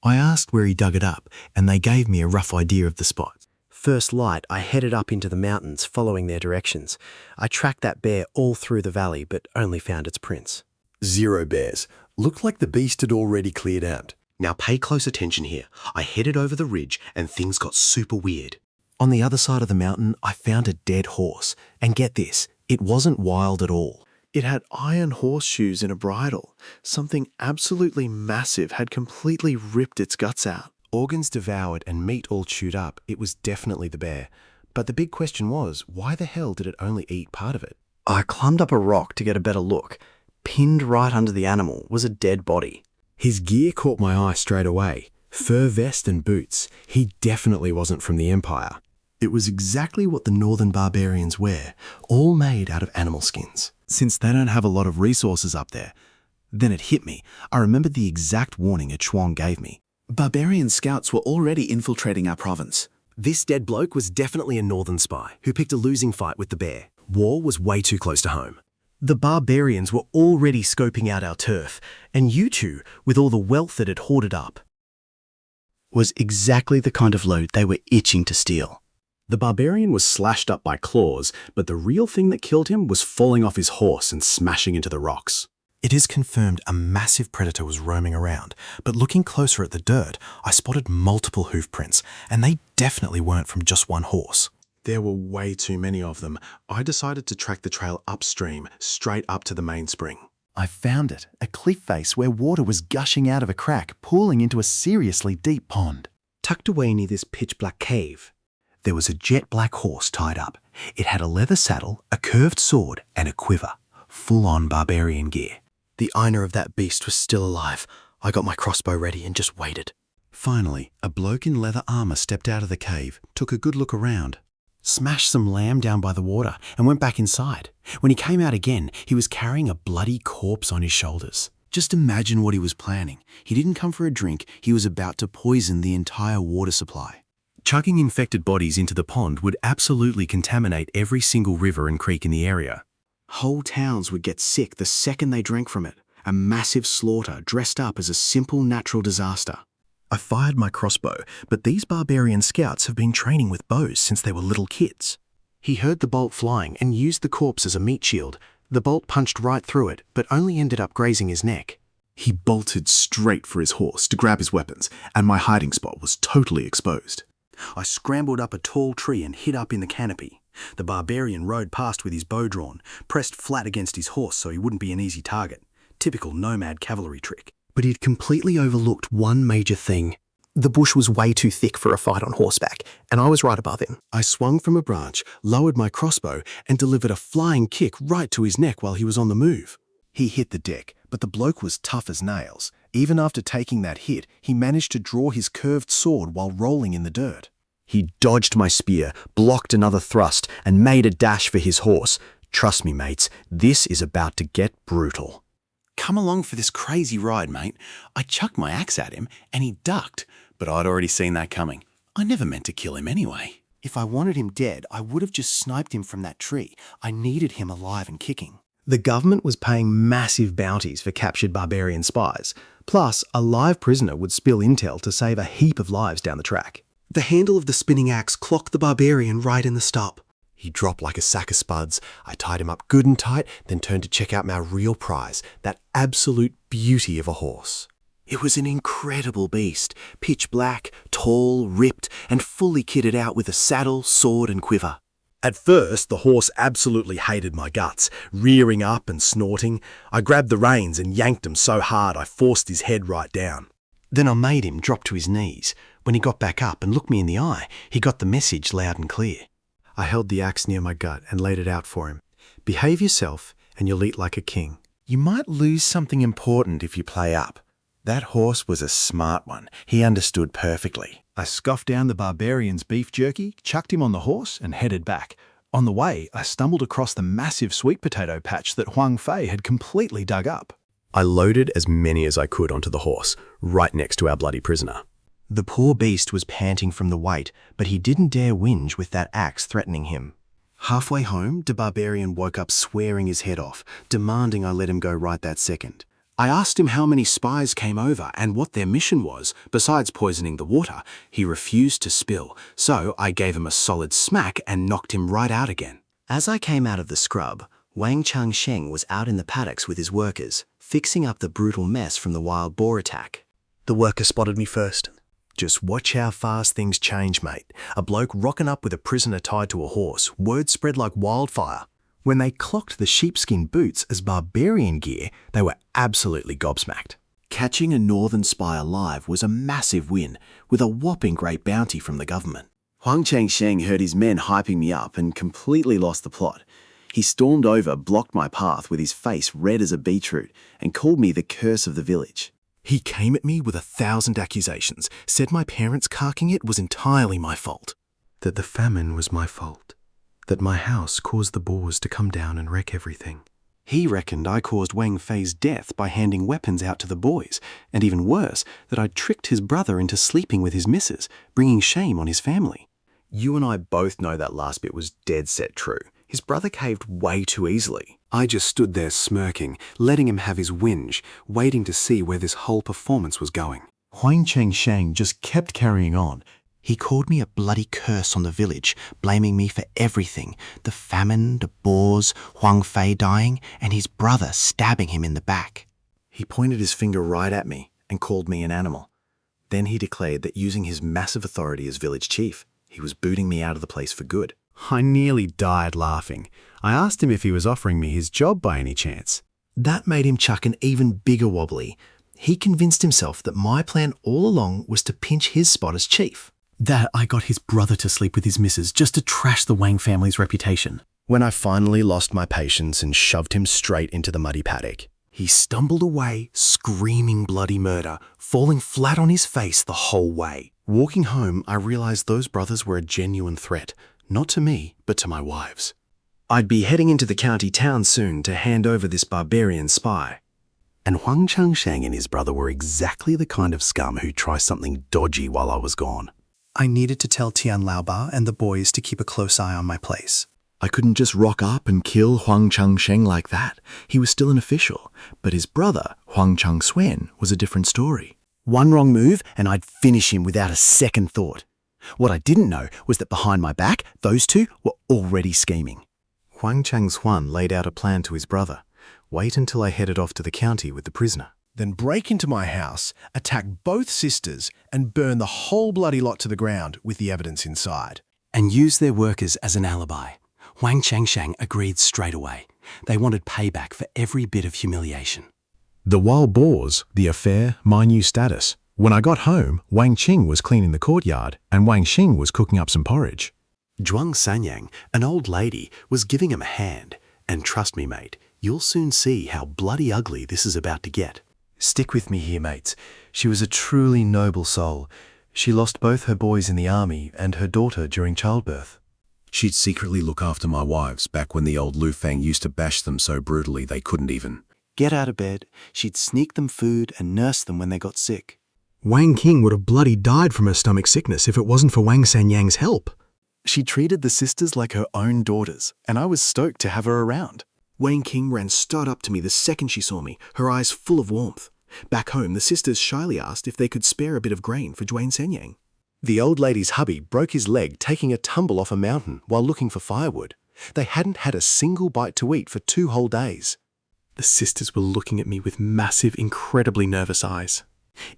I asked where he dug it up, and they gave me a rough idea of the spot. First light, I headed up into the mountains, following their directions. I tracked that bear all through the valley, but only found its prints. 0 bears. Looked like the beast had already cleared out. Now pay close attention here. I headed over the ridge and things got super weird. On the other side of the mountain, I found a dead horse. And get this, it wasn't wild at all. It had iron horseshoes in a bridle. Something absolutely massive had completely ripped its guts out. Organs devoured and meat all chewed up, it was definitely the bear. But the big question was, why the hell did it only eat part of it? I climbed up a rock to get a better look. Pinned right under the animal was a dead body. His gear caught my eye straight away. Fur vest and boots. He definitely wasn't from the Empire. It was exactly what the northern barbarians wear, all made out of animal skins. Since they don't have a lot of resources up there. Then it hit me. I remembered the exact warning a Chuang gave me. Barbarian scouts were already infiltrating our province. This dead bloke was definitely a northern spy who picked a losing fight with the bear. War was way too close to home. The barbarians were already scoping out our turf, and you two, with all the wealth that had hoarded up, Was exactly the kind of loot they were itching to steal. The barbarian was slashed up by claws, but the real thing that killed him was falling off his horse and smashing into the rocks. It is confirmed a massive predator was roaming around, but looking closer at the dirt, I spotted multiple hoof prints, and they definitely weren't from just one horse. There were way too many of them. I decided to track the trail upstream, straight up to the main spring. I found it, a cliff face where water was gushing out of a crack, pooling into a seriously deep pond. tucked away near this pitch-black cave. There was a jet-black horse tied up. It had a leather saddle, a curved sword, and a quiver. Full-on barbarian gear. The owner of that beast was still alive. I got my crossbow ready and just waited. Finally, a bloke in leather armour stepped out of the cave, took a good look around, smashed some lamb down by the water, and went back inside. When he came out again, he was carrying a bloody corpse on his shoulders. Just imagine what he was planning. He didn't come for a drink, he was about to poison the entire water supply. Chucking infected bodies into the pond would absolutely contaminate every single river and creek in the area. Whole towns would get sick the second they drank from it. A massive slaughter dressed up as a simple natural disaster. I fired my crossbow, but these barbarian scouts have been training with bows since they were little kids. He heard the bolt flying and used the corpse as a meat shield. The bolt punched right through it, but only ended up grazing his neck. He bolted straight for his horse to grab his weapons, and my hiding spot was totally exposed. I scrambled up a tall tree and hid up in the canopy. The barbarian rode past with his bow drawn, pressed flat against his horse so he wouldn't be an easy target. Typical nomad cavalry trick. But he'd completely overlooked one major thing. The bush was way too thick for a fight on horseback, and I was right above him. I swung from a branch, lowered my crossbow, and delivered a flying kick right to his neck while he was on the move. He hit the deck, but the bloke was tough as nails. Even after taking that hit, he managed to draw his curved sword while rolling in the dirt. He dodged my spear, blocked another thrust, and made a dash for his horse. Trust me, mates, this is about to get brutal. come along for this crazy ride, mate. I chucked my axe at him and he ducked, but I'd already seen that coming. I never meant to kill him anyway. If I wanted him dead, I would have just sniped him from that tree. I needed him alive and kicking. The government was paying massive bounties for captured barbarian spies. Plus, a live prisoner would spill intel to save a heap of lives down the track. The handle of the spinning axe clocked the barbarian right in the stop. He dropped like a sack of spuds. I tied him up good and tight, then turned to check out my real prize, that absolute beauty of a horse. It was an incredible beast, pitch black, tall, ripped, and fully kitted out with a saddle, sword, and quiver. At first, the horse absolutely hated my guts, rearing up and snorting. I grabbed the reins and yanked him so hard I forced his head right down. Then I made him drop to his knees. When he got back up and looked me in the eye, he got the message loud and clear. I held the axe near my gut and laid it out for him. Behave yourself and you'll eat like a king. You might lose something important if you play up. That horse was a smart one. He understood perfectly. I scoffed down the barbarian's beef jerky, chucked him on the horse, and headed back. On the way, I stumbled across the massive sweet potato patch that Huang Fei had completely dug up. I loaded as many as I could onto the horse, right next to our bloody prisoner. The poor beast was panting from the weight, but he didn't dare whinge with that axe threatening him. Halfway home, the barbarian woke up swearing his head off, demanding I let him go right that second. I asked him how many spies came over and what their mission was, besides poisoning the water. He refused to spill, so I gave him a solid smack and knocked him right out again. As I came out of the scrub, Wang Changsheng was out in the paddocks with his workers, fixing up the brutal mess from the wild boar attack. The worker spotted me first. Just watch how fast things change, mate. A bloke rocking up with a prisoner tied to a horse. Word spread like wildfire. When they clocked the sheepskin boots as barbarian gear, they were absolutely gobsmacked. Catching a northern spy alive was a massive win, with a whopping great bounty from the government. Huang Changsheng heard his men hyping me up and completely lost the plot. He stormed over, blocked my path with his face red as a beetroot, and called me the curse of the village. He came at me with 1,000 accusations, said my parents carking it was entirely my fault. That the famine was my fault. That my house caused the boars to come down and wreck everything. He reckoned I caused Wang Fei's death by handing weapons out to the boys, and even worse, that I'd tricked his brother into sleeping with his missus, bringing shame on his family. You and I both know that last bit was dead set true. His brother caved way too easily. I just stood there smirking, letting him have his whinge, waiting to see where this whole performance was going. Huang Changsheng just kept carrying on. He called me a bloody curse on the village, blaming me for everything. The famine, the boars, Huang Fei dying, and his brother stabbing him in the back. He pointed his finger right at me and called me an animal. Then he declared that using his massive authority as village chief, he was booting me out of the place for good. I nearly died laughing. I asked him if he was offering me his job by any chance. That made him chuck an even bigger wobbly. He convinced himself that my plan all along was to pinch his spot as chief. That I got his brother to sleep with his missus just to trash the Wang family's reputation. When I finally lost my patience and shoved him straight into the muddy paddock, he stumbled away, screaming bloody murder, falling flat on his face the whole way. Walking home, I realized those brothers were a genuine threat, not to me, but to my wives. I'd be heading into the county town soon to hand over this barbarian spy. And Huang Changsheng and his brother were exactly the kind of scum who'd try something dodgy while I was gone. I needed to tell Tian Laoba and the boys to keep a close eye on my place. I couldn't just rock up and kill Huang Changsheng like that. He was still an official, but his brother, Huang Changsuen, was a different story. One wrong move and I'd finish him without a second thought. What I didn't know was that behind my back, those two were already scheming. Huang Changsuen laid out a plan to his brother. Wait until I headed off to the county with the prisoner. Then break into my house, attack both sisters, and burn the whole bloody lot to the ground with the evidence inside. And use their workers as an alibi. Wang Changsheng agreed straight away. They wanted payback for every bit of humiliation. The wild boars, the affair, my new status. When I got home, Wang Qing was cleaning the courtyard and Wang Xing was cooking up some porridge. Zhuang Sanyang, an old lady, was giving him a hand. And trust me, mate, you'll soon see how bloody ugly this is about to get. Stick with me here, mates. She was a truly noble soul. She lost both her boys in the army and her daughter during childbirth. She'd secretly look after my wives back when the old Lu Fang used to bash them so brutally they couldn't even. get out of bed, she'd sneak them food and nurse them when they got sick. Wang King would have bloody died from her stomach sickness if it wasn't for Wang Sanyang's help. She treated the sisters like her own daughters, and I was stoked to have her around. Wang King ran straight up to me the second she saw me, her eyes full of warmth. Back home, the sisters shyly asked if they could spare a bit of grain for Wang Sanyang. The old lady's hubby broke his leg taking a tumble off a mountain while looking for firewood. They hadn't had a single bite to eat for 2 whole days. The sisters were looking at me with massive, incredibly nervous eyes.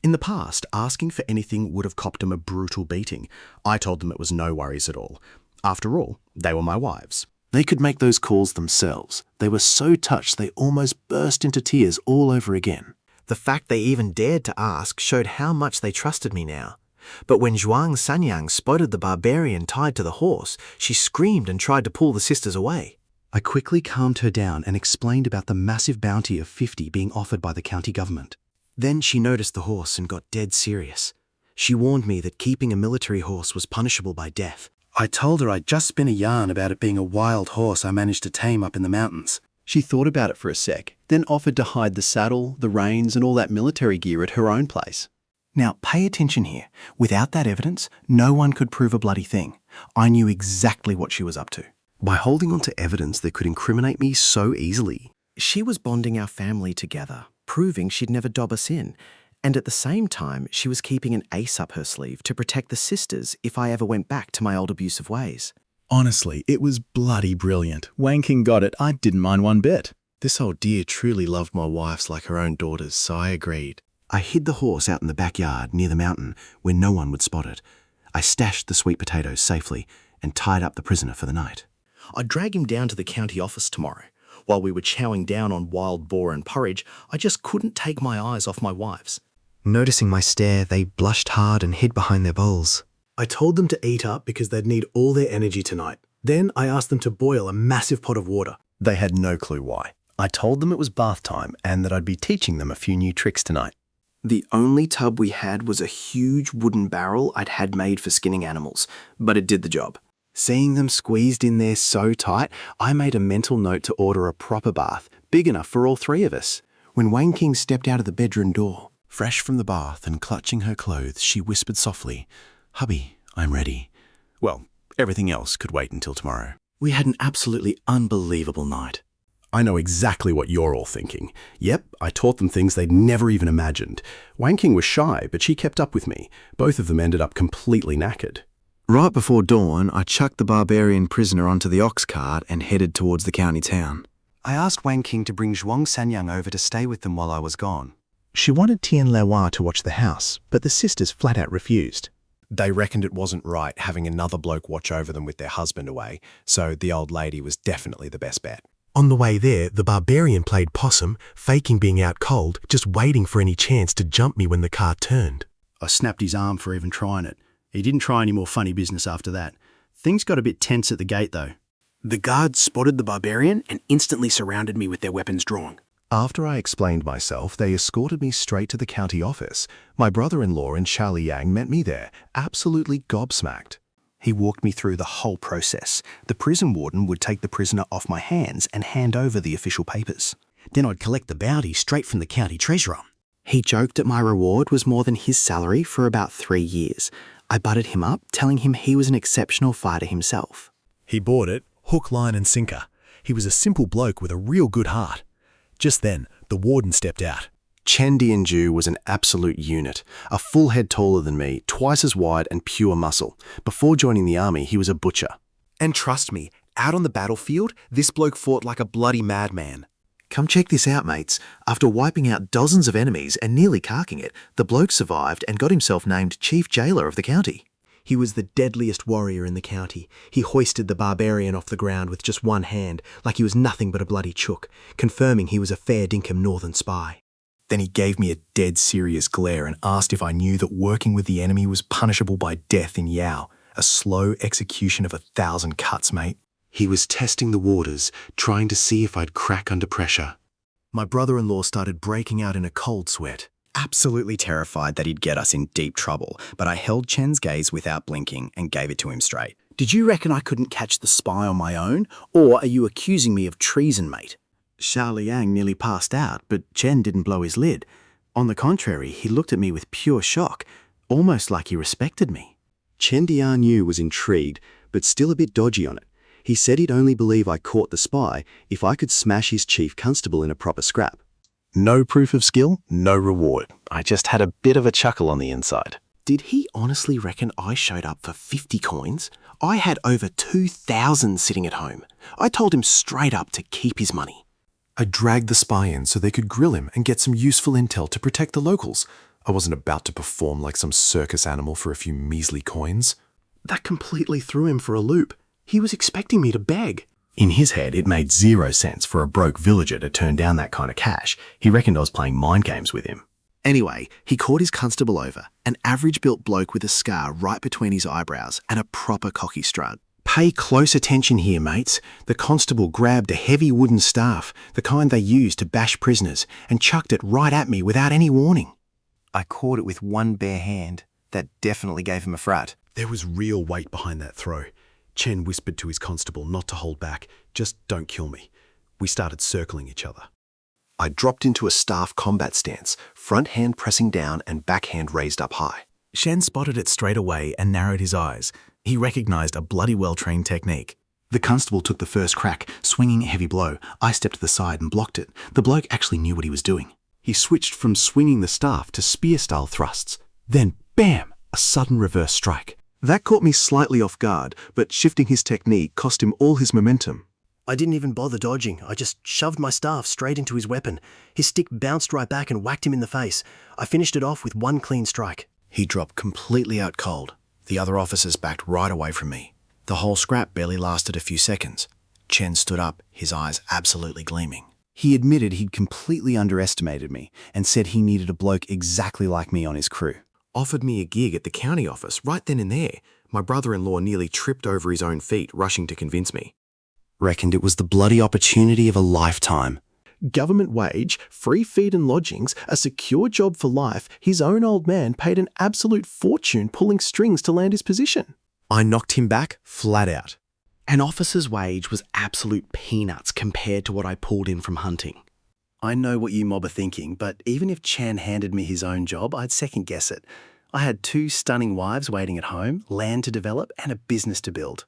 In the past, asking for anything would have copped them a brutal beating. I told them it was no worries at all. After all, they were my wives. They could make those calls themselves. They were so touched they almost burst into tears all over again. The fact they even dared to ask showed how much they trusted me now. But when Zhuang Sanyang spotted the barbarian tied to the horse, she screamed and tried to pull the sisters away. I quickly calmed her down and explained about the massive bounty of 50 being offered by the county government. Then she noticed the horse and got dead serious. She warned me that keeping a military horse was punishable by death. I told her I'd just spin a yarn about it being a wild horse I managed to tame up in the mountains. She thought about it for a sec, then offered to hide the saddle, the reins, and all that military gear at her own place. Now, pay attention here. Without that evidence, no one could prove a bloody thing. I knew exactly what she was up to. By holding on to evidence that could incriminate me so easily. She was bonding our family together, proving she'd never dob us in. And at the same time, she was keeping an ace up her sleeve to protect the sisters if I ever went back to my old abusive ways. Honestly, it was bloody brilliant. Wang King got it. I didn't mind one bit. This old dear truly loved my wives like her own daughters, so I agreed. I hid the horse out in the backyard near the mountain where no one would spot it. I stashed the sweet potatoes safely and tied up the prisoner for the night. I'd drag him down to the county office tomorrow. While we were chowing down on wild boar and porridge, I just couldn't take my eyes off my wives. Noticing my stare, they blushed hard and hid behind their bowls. I told them to eat up because they'd need all their energy tonight. Then I asked them to boil a massive pot of water. They had no clue why. I told them it was bath time and that I'd be teaching them a few new tricks tonight. The only tub we had was a huge wooden barrel I'd had made for skinning animals, but it did the job. Seeing them squeezed in there so tight, I made a mental note to order a proper bath, big enough for all 3 of us. When Wang King stepped out of the bedroom door, Fresh from the bath and clutching her clothes, she whispered softly, "Hubby, I'm ready." Well, everything else could wait until tomorrow. We had an absolutely unbelievable night. I know exactly what you're all thinking. Yep, I taught them things they'd never even imagined. Wang King was shy, but she kept up with me. Both of them ended up completely knackered. Right before dawn, I chucked the barbarian prisoner onto the ox cart and headed towards the county town. I asked Wang King to bring Zhuang Sanyang over to stay with them while I was gone. She wanted Tian Lewa to watch the house, but the sisters flat out refused. They reckoned it wasn't right having another bloke watch over them with their husband away, so the old lady was definitely the best bet. On the way there, the barbarian played possum, faking being out cold, just waiting for any chance to jump me when the car turned. I snapped his arm for even trying it. He didn't try any more funny business after that. Things got a bit tense at the gate though. The guards spotted the barbarian and instantly surrounded me with their weapons drawn. After I explained myself, they escorted me straight to the county office. My brother-in-law and Charlie Yang met me there, absolutely gobsmacked. He walked me through the whole process. The prison warden would take the prisoner off my hands and hand over the official papers. Then I'd collect the bounty straight from the county treasurer. He joked that my reward was more than his salary for about 3 years. I butted him up, telling him he was an exceptional fighter himself. He bought it, hook, line and sinker. He was a simple bloke with a real good heart. Just then, the warden stepped out. Chen Dianju was an absolute unit, a full head taller than me, twice as wide and pure muscle. Before joining the army, he was a butcher. And trust me, out on the battlefield, this bloke fought like a bloody madman. Come check this out, mates. After wiping out dozens of enemies and nearly carking it, the bloke survived and got himself named Chief Jailer of the county. He was the deadliest warrior in the county. He hoisted the barbarian off the ground with just one hand, like he was nothing but a bloody chook, confirming he was a fair dinkum northern spy. Then he gave me a dead serious glare and asked if I knew that working with the enemy was punishable by death in Yao, a slow execution of 1,000 cuts, mate. He was testing the waters, trying to see if I'd crack under pressure. My brother-in-law started breaking out in a cold sweat. Absolutely terrified that he'd get us in deep trouble, but I held Chen's gaze without blinking and gave it to him straight. Did you reckon I couldn't catch the spy on my own, or are you accusing me of treason, mate? Xiao Liang nearly passed out, but Chen didn't blow his lid. On the contrary, he looked at me with pure shock, almost like he respected me. Chen Dianyu was intrigued, but still a bit dodgy on it. He said he'd only believe I caught the spy if I could smash his chief constable in a proper scrap. No proof of skill, no reward. I just had a bit of a chuckle on the inside. Did he honestly reckon I showed up for 50 coins? I had over 2,000 sitting at home. I told him straight up to keep his money. I dragged the spy in so they could grill him and get some useful intel to protect the locals. I wasn't about to perform like some circus animal for a few measly coins. That completely threw him for a loop. He was expecting me to beg. In his head, it made 0 sense for a broke villager to turn down that kind of cash. He reckoned I was playing mind games with him. Anyway, he called his constable over, an average-built bloke with a scar right between his eyebrows and a proper cocky strut. Pay close attention here, mates. The constable grabbed a heavy wooden staff, the kind they use to bash prisoners, and chucked it right at me without any warning. I caught it with one bare hand. That definitely gave him a frat. There was real weight behind that throw. Chen whispered to his constable not to hold back. Just don't kill me. We started circling each other. I dropped into a staff combat stance, front hand pressing down and backhand raised up high. Shen spotted it straight away and narrowed his eyes. He recognized a bloody well-trained technique. The constable took the first crack, swinging a heavy blow. I stepped to the side and blocked it. The bloke actually knew what he was doing. He switched from swinging the staff to spear-style thrusts. Then, bam, a sudden reverse strike. That caught me slightly off guard, but shifting his technique cost him all his momentum. I didn't even bother dodging. I just shoved my staff straight into his weapon. His stick bounced right back and whacked him in the face. I finished it off with one clean strike. He dropped completely out cold. The other officers backed right away from me. The whole scrap barely lasted a few seconds. Chen stood up, his eyes absolutely gleaming. He admitted he'd completely underestimated me and said he needed a bloke exactly like me on his crew. Offered me a gig at the county office right then and there. My brother-in-law nearly tripped over his own feet, rushing to convince me. Reckoned it was the bloody opportunity of a lifetime. Government wage, free feed and lodgings, a secure job for life, his own old man paid an absolute fortune pulling strings to land his position. I knocked him back flat out. An officer's wage was absolute peanuts compared to what I pulled in from hunting. I know what you mob are thinking, but even if Chan handed me his own job, I'd second guess it. I had 2 stunning wives waiting at home, land to develop, and a business to build.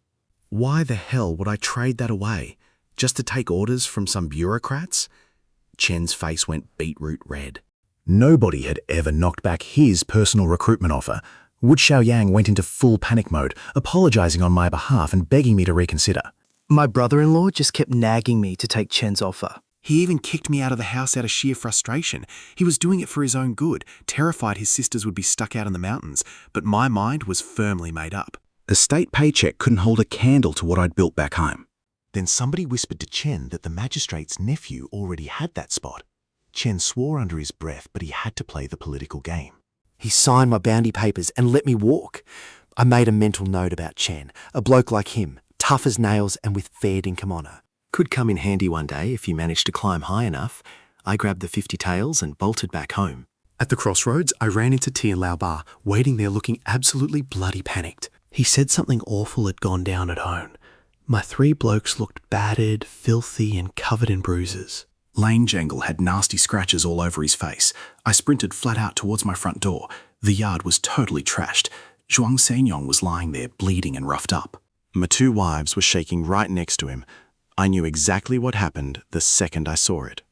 Why the hell would I trade that away? Just to take orders from some bureaucrats? Chen's face went beetroot red. Nobody had ever knocked back his personal recruitment offer. Wu Xiaoyang went into full panic mode, apologizing on my behalf and begging me to reconsider. My brother-in-law just kept nagging me to take Chen's offer. He even kicked me out of the house out of sheer frustration. He was doing it for his own good, terrified his sisters would be stuck out in the mountains, but my mind was firmly made up. The state paycheck couldn't hold a candle to what I'd built back home. Then somebody whispered to Chen that the magistrate's nephew already had that spot. Chen swore under his breath, but he had to play the political game. He signed my bounty papers and let me walk. I made a mental note about Chen, a bloke like him, tough as nails and with fair dinkum honour. Could come in handy one day if you managed to climb high enough. I grabbed the 50 taels and bolted back home. At the crossroads, I ran into Tian Lao Ba, waiting there looking absolutely bloody panicked. He said something awful had gone down at home. My 3 blokes looked battered, filthy and covered in bruises. Lane Jangle had nasty scratches all over his face. I sprinted flat out towards my front door. The yard was totally trashed. Zhuang Senyong was lying there, bleeding and roughed up. My 2 wives were shaking right next to him. I knew exactly what happened the second I saw it.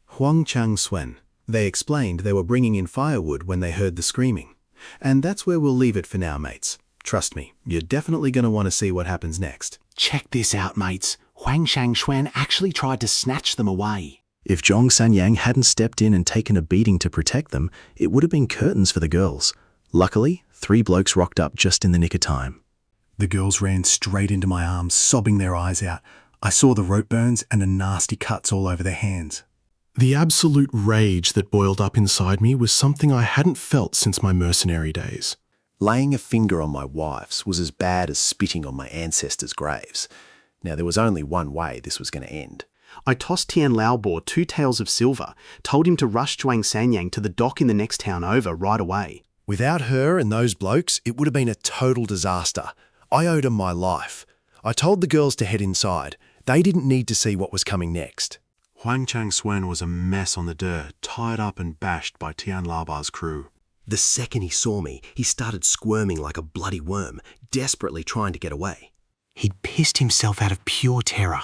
Huang Chang Suen. They explained they were bringing in firewood when they heard the screaming. And that's where we'll leave it for now, mates. Trust me, you're definitely going to want to see what happens next. Check this out, mates. Huang Shang Xuan actually tried to snatch them away. If Zhong Sanyang hadn't stepped in and taken a beating to protect them, it would have been curtains for the girls. Luckily, 3 blokes rocked up just in the nick of time. The girls ran straight into my arms, sobbing their eyes out. I saw the rope burns and the nasty cuts all over their hands. The absolute rage that boiled up inside me was something I hadn't felt since my mercenary days. Laying a finger on my wives was as bad as spitting on my ancestors' graves. Now, there was only one way this was going to end. I tossed Tian Laobo 2 taels of silver, told him to rush Zhuang Sanyang to the dock in the next town over right away. Without her and those blokes, it would have been a total disaster. I owed them my life. I told the girls to head inside. They didn't need to see what was coming next. Huang Chang-swen was a mess on the dirt, tied up and bashed by Tian Laba's crew. The second he saw me, he started squirming like a bloody worm, desperately trying to get away. He'd pissed himself out of pure terror.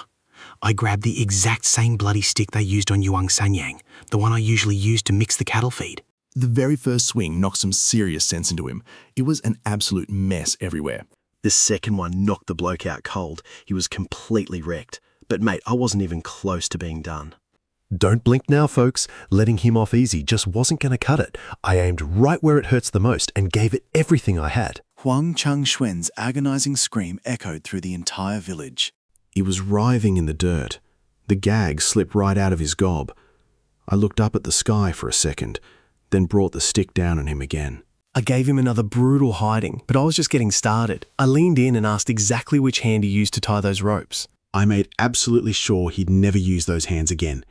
I grabbed the exact same bloody stick they used on Yuang Sanyang, the one I usually use to mix the cattle feed. The very first swing knocked some serious sense into him. It was an absolute mess everywhere. The second one knocked the bloke out cold. He was completely wrecked. But mate, I wasn't even close to being done. Don't blink now, folks. Letting him off easy just wasn't going to cut it. I aimed right where it hurts the most and gave it everything I had. Huang Chang-swen's agonizing scream echoed through the entire village. He was writhing in the dirt. The gag slipped right out of his gob. I looked up at the sky for a second, then brought the stick down on him again. I gave him another brutal hiding, but I was just getting started. I leaned in and asked exactly which hand he used to tie those ropes. I made absolutely sure he'd never use those hands again.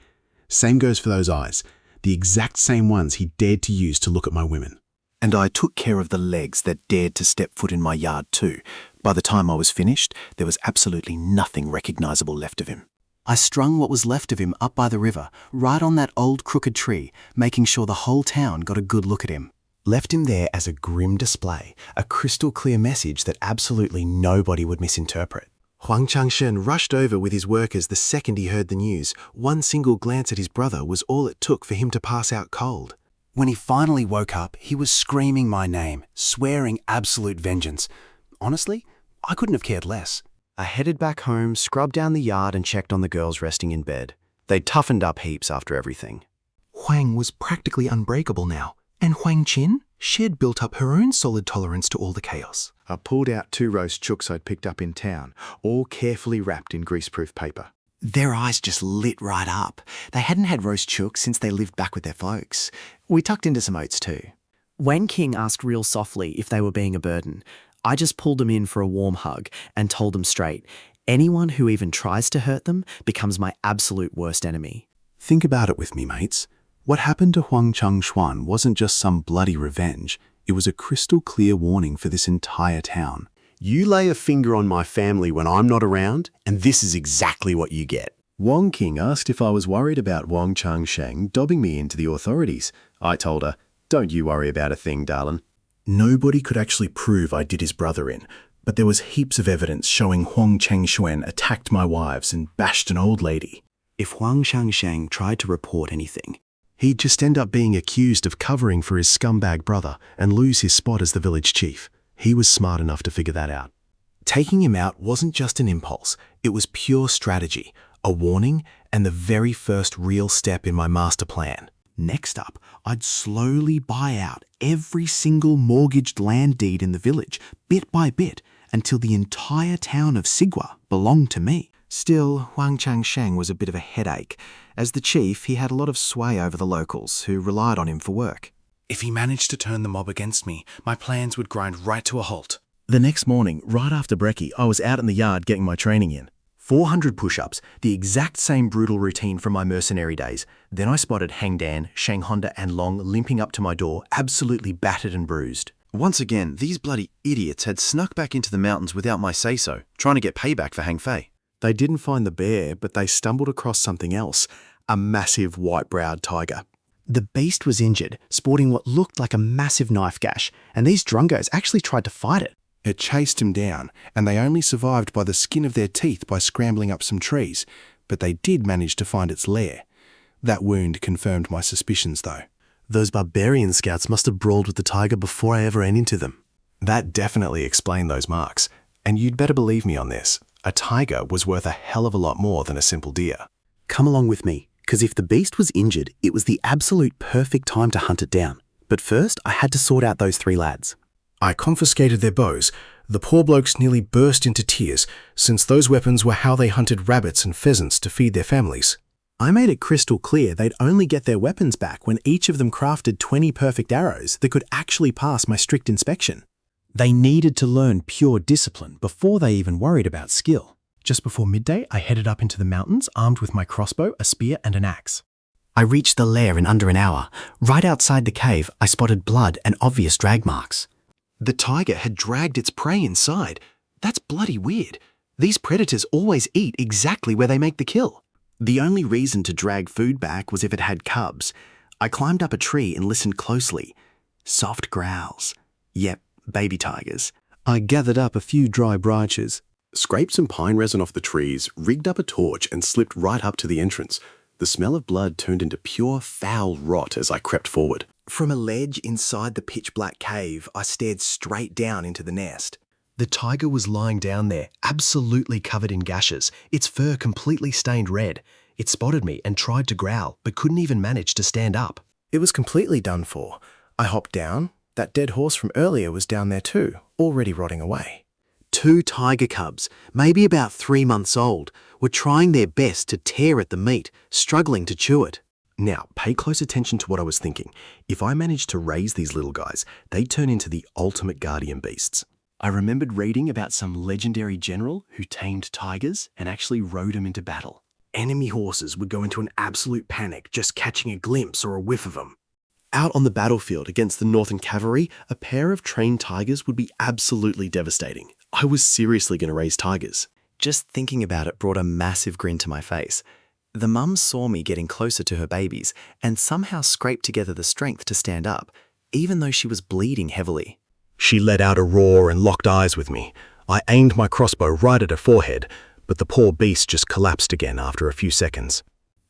Same goes for those eyes, the exact same ones he dared to use to look at my women. And I took care of the legs that dared to step foot in my yard too. By the time I was finished, there was absolutely nothing recognizable left of him. I strung what was left of him up by the river, right on that old crooked tree, making sure the whole town got a good look at him. Left him there as a grim display, a crystal clear message that absolutely nobody would misinterpret. Huang Changshen rushed over with his workers the second he heard the news. One single glance at his brother was all it took for him to pass out cold. When he finally woke up, he was screaming my name, swearing absolute vengeance. Honestly, I couldn't have cared less. I headed back home, scrubbed down the yard and checked on the girls resting in bed. They'd toughened up heaps after everything. Huang was practically unbreakable now, and Huang Qin, she'd built up her own solid tolerance to all the chaos. I pulled out 2 roast chooks I'd picked up in town, all carefully wrapped in greaseproof paper. Their eyes just lit right up. They hadn't had roast chook since they lived back with their folks. We tucked into some oats too. Wan King asked real softly if they were being a burden. I just pulled them in for a warm hug and told them straight, anyone who even tries to hurt them becomes my absolute worst enemy. Think about it with me, mates. What happened to Huang Chang-swen wasn't just some bloody revenge. It was a crystal clear warning for this entire town. You lay a finger on my family when I'm not around, and this is exactly what you get. Wang King asked if I was worried about Wang Changsheng dobbing me into the authorities. I told her, don't you worry about a thing, darling. Nobody could actually prove I did his brother in, but there was heaps of evidence showing Huang Chang-swen attacked my wives and bashed an old lady. If Huang Changsheng tried to report anything, he'd just end up being accused of covering for his scumbag brother and lose his spot as the village chief. He was smart enough to figure that out. Taking him out wasn't just an impulse, it was pure strategy, a warning, and the very first real step in my master plan. Next up, I'd slowly buy out every single mortgaged land deed in the village, bit by bit, until the entire town of Sigwa belonged to me. Still, Huang Changsheng was a bit of a headache. As the chief, he had a lot of sway over the locals, who relied on him for work. If he managed to turn the mob against me, my plans would grind right to a halt. The next morning, right after brekkie, I was out in the yard getting my training in. 400 push-ups, the exact same brutal routine from my mercenary days. Then I spotted Hang Dan, Shang Honda and Long limping up to my door, absolutely battered and bruised. Once again, these bloody idiots had snuck back into the mountains without my say-so, trying to get payback for Hang Fei. They didn't find the bear, but they stumbled across something else, a massive white-browed tiger. The beast was injured, sporting what looked like a massive knife gash, and these drunkos actually tried to fight it. It chased him down, and they only survived by the skin of their teeth by scrambling up some trees, but they did manage to find its lair. That wound confirmed my suspicions, though. Those barbarian scouts must have brawled with the tiger before I ever ran into them. That definitely explained those marks, and you'd better believe me on this. A tiger was worth a hell of a lot more than a simple deer. Come along with me, because if the beast was injured, it was the absolute perfect time to hunt it down. But first, I had to sort out those 3 lads. I confiscated their bows. The poor blokes nearly burst into tears, since those weapons were how they hunted rabbits and pheasants to feed their families. I made it crystal clear they'd only get their weapons back when each of them crafted 20 perfect arrows that could actually pass my strict inspection. They needed to learn pure discipline before they even worried about skill. Just before midday, I headed up into the mountains armed with my crossbow, a spear and an axe. I reached the lair in under an hour. Right outside the cave, I spotted blood and obvious drag marks. The tiger had dragged its prey inside. That's bloody weird. These predators always eat exactly where they make the kill. The only reason to drag food back was if it had cubs. I climbed up a tree and listened closely. Soft growls. Yep, baby tigers. I gathered up a few dry branches, scraped some pine resin off the trees, rigged up a torch and slipped right up to the entrance. The smell of blood turned into pure foul rot as I crept forward. From a ledge inside the pitch-black cave, I stared straight down into the nest. The tiger was lying down there, absolutely covered in gashes, its fur completely stained red. It spotted me and tried to growl, but couldn't even manage to stand up. It was completely done for. I hopped down. That dead horse from earlier was down there too, already rotting away. 2 tiger cubs, maybe about 3 months old, were trying their best to tear at the meat, struggling to chew it. Now, pay close attention to what I was thinking. If I managed to raise these little guys, they'd turn into the ultimate guardian beasts. I remembered reading about some legendary general who tamed tigers and actually rode them into battle. Enemy horses would go into an absolute panic just catching a glimpse or a whiff of them. Out on the battlefield against the Northern Cavalry, a pair of trained tigers would be absolutely devastating. I was seriously going to raise tigers. Just thinking about it brought a massive grin to my face. The mum saw me getting closer to her babies and somehow scraped together the strength to stand up, even though she was bleeding heavily. She let out a roar and locked eyes with me. I aimed my crossbow right at her forehead, but the poor beast just collapsed again after a few seconds.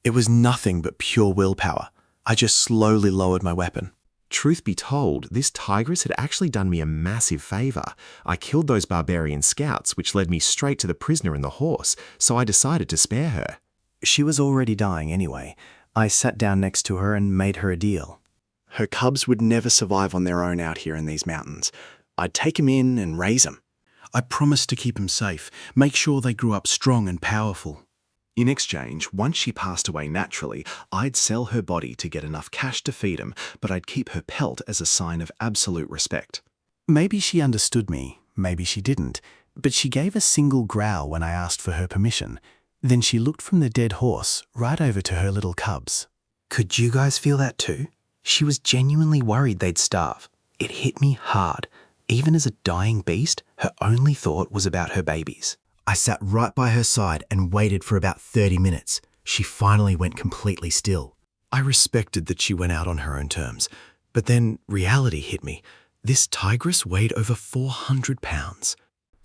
It was nothing but pure willpower. I just slowly lowered my weapon. Truth be told, this tigress had actually done me a massive favor. I killed those barbarian scouts, which led me straight to the prisoner and the horse, so I decided to spare her. She was already dying anyway. I sat down next to her and made her a deal. Her cubs would never survive on their own out here in these mountains. I'd take 'em in and raise 'em. I promised to keep 'em safe, make sure they grew up strong and powerful. In exchange, once she passed away naturally, I'd sell her body to get enough cash to feed 'em, but I'd keep her pelt as a sign of absolute respect. Maybe she understood me, maybe she didn't, but she gave a single growl when I asked for her permission. Then she looked from the dead horse right over to her little cubs. Could you guys feel that too? She was genuinely worried they'd starve. It hit me hard. Even as a dying beast, her only thought was about her babies. I sat right by her side and waited for about 30 minutes. She finally went completely still. I respected that she went out on her own terms, but then reality hit me. This tigress weighed over 400 pounds.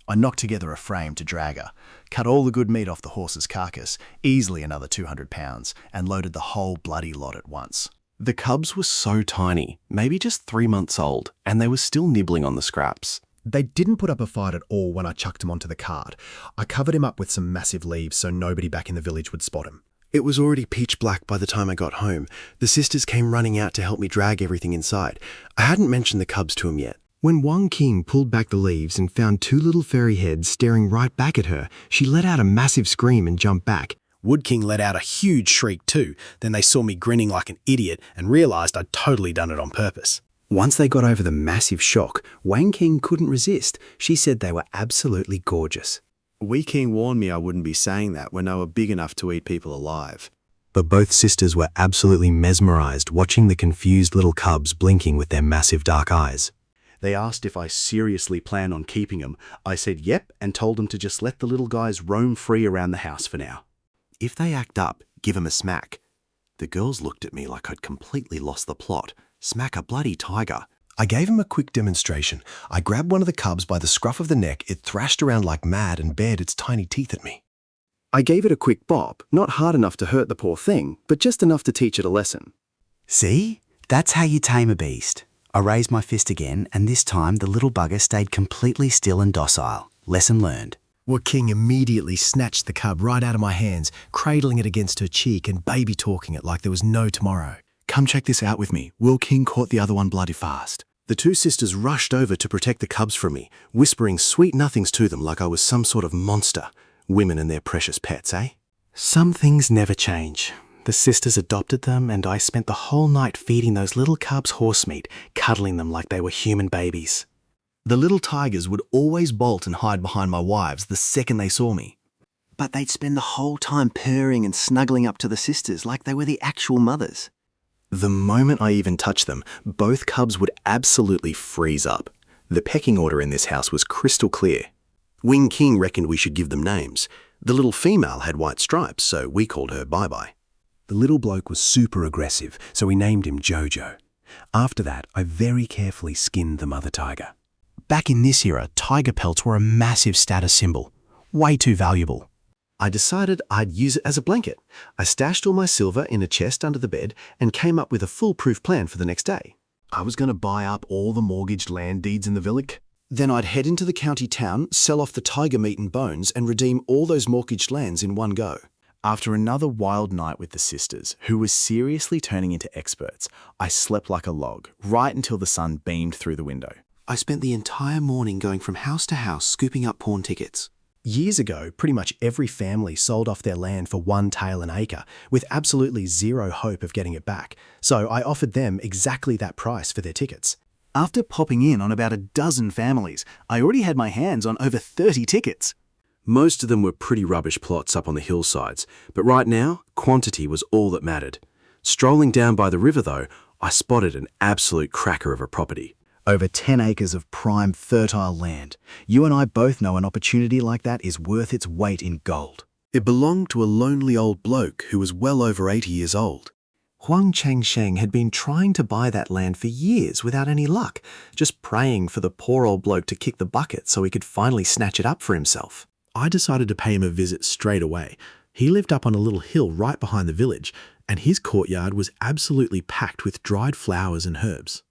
I knocked together a frame to drag her, cut all the good meat off the horse's carcass, easily another 200 pounds, and loaded the whole bloody lot at once. The cubs were so tiny, maybe just 3 months old, and they were still nibbling on the scraps. They didn't put up a fight at all when I chucked him onto the cart. I covered him up with some massive leaves so nobody back in the village would spot him. It was already pitch black by the time I got home. The sisters came running out to help me drag everything inside. I hadn't mentioned the cubs to him yet. When Wang King pulled back the leaves and found 2 little furry heads staring right back at her, she let out a massive scream and jumped back. Wood King let out a huge shriek too. Then they saw me grinning like an idiot and realised I'd totally done it on purpose. Once they got over the massive shock, Wang King couldn't resist. She said they were absolutely gorgeous. Wee King warned me I wouldn't be saying that when they were big enough to eat people alive. But both sisters were absolutely mesmerized watching the confused little cubs blinking with their massive dark eyes. They asked if I seriously plan on keeping them. I said yep and told them to just let the little guys roam free around the house for now. If they act up, give 'em a smack. The girls looked at me like I'd completely lost the plot. Smack a bloody tiger. I gave him a quick demonstration. I grabbed one of the cubs by the scruff of the neck, it thrashed around like mad and bared its tiny teeth at me. I gave it a quick bop, not hard enough to hurt the poor thing, but just enough to teach it a lesson. See? That's how you tame a beast. I raised my fist again, and this time the little bugger stayed completely still and docile. Lesson learned. Wa King immediately snatched the cub right out of my hands, cradling it against her cheek and baby-talking it like there was no tomorrow. Come check this out with me. Will King caught the other one bloody fast. The 2 sisters rushed over to protect the cubs from me, whispering sweet nothings to them like I was some sort of monster. Women and their precious pets, eh? Some things never change. The sisters adopted them, and I spent the whole night feeding those little cubs horse meat, cuddling them like they were human babies. The little tigers would always bolt and hide behind my wives the second they saw me. But they'd spend the whole time purring and snuggling up to the sisters like they were the actual mothers. The moment I even touched them, both cubs would absolutely freeze up. The pecking order in this house was crystal clear. Wing King reckoned we should give them names. The little female had white stripes, so we called her Bye-Bye. The little bloke was super aggressive, so we named him Jojo. After that, I very carefully skinned the mother tiger. Back in this era, tiger pelts were a massive status symbol. Way too valuable. I decided I'd use it as a blanket. I stashed all my silver in a chest under the bed and came up with a foolproof plan for the next day. I was going to buy up all the mortgaged land deeds in the village. Then I'd head into the county town, sell off the tiger meat and bones, and redeem all those mortgaged lands in one go. After another wild night with the sisters, who were seriously turning into experts, I slept like a log, right until the sun beamed through the window. I spent the entire morning going from house to house scooping up pawn tickets. Years ago, pretty much every family sold off their land for 1 tael an acre, with absolutely zero hope of getting it back, so I offered them exactly that price for their tickets. After popping in on about a dozen families, I already had my hands on over 30 tickets. Most of them were pretty rubbish plots up on the hillsides, but right now, quantity was all that mattered. Strolling down by the river, though, I spotted an absolute cracker of a property. Over 10 acres of prime, fertile land. You and I both know an opportunity like that is worth its weight in gold. It belonged to a lonely old bloke who was well over 80 years old. Huang Changsheng had been trying to buy that land for years without any luck, just praying for the poor old bloke to kick the bucket so he could finally snatch it up for himself. I decided to pay him a visit straight away. He lived up on a little hill right behind the village, and his courtyard was absolutely packed with dried flowers and herbs.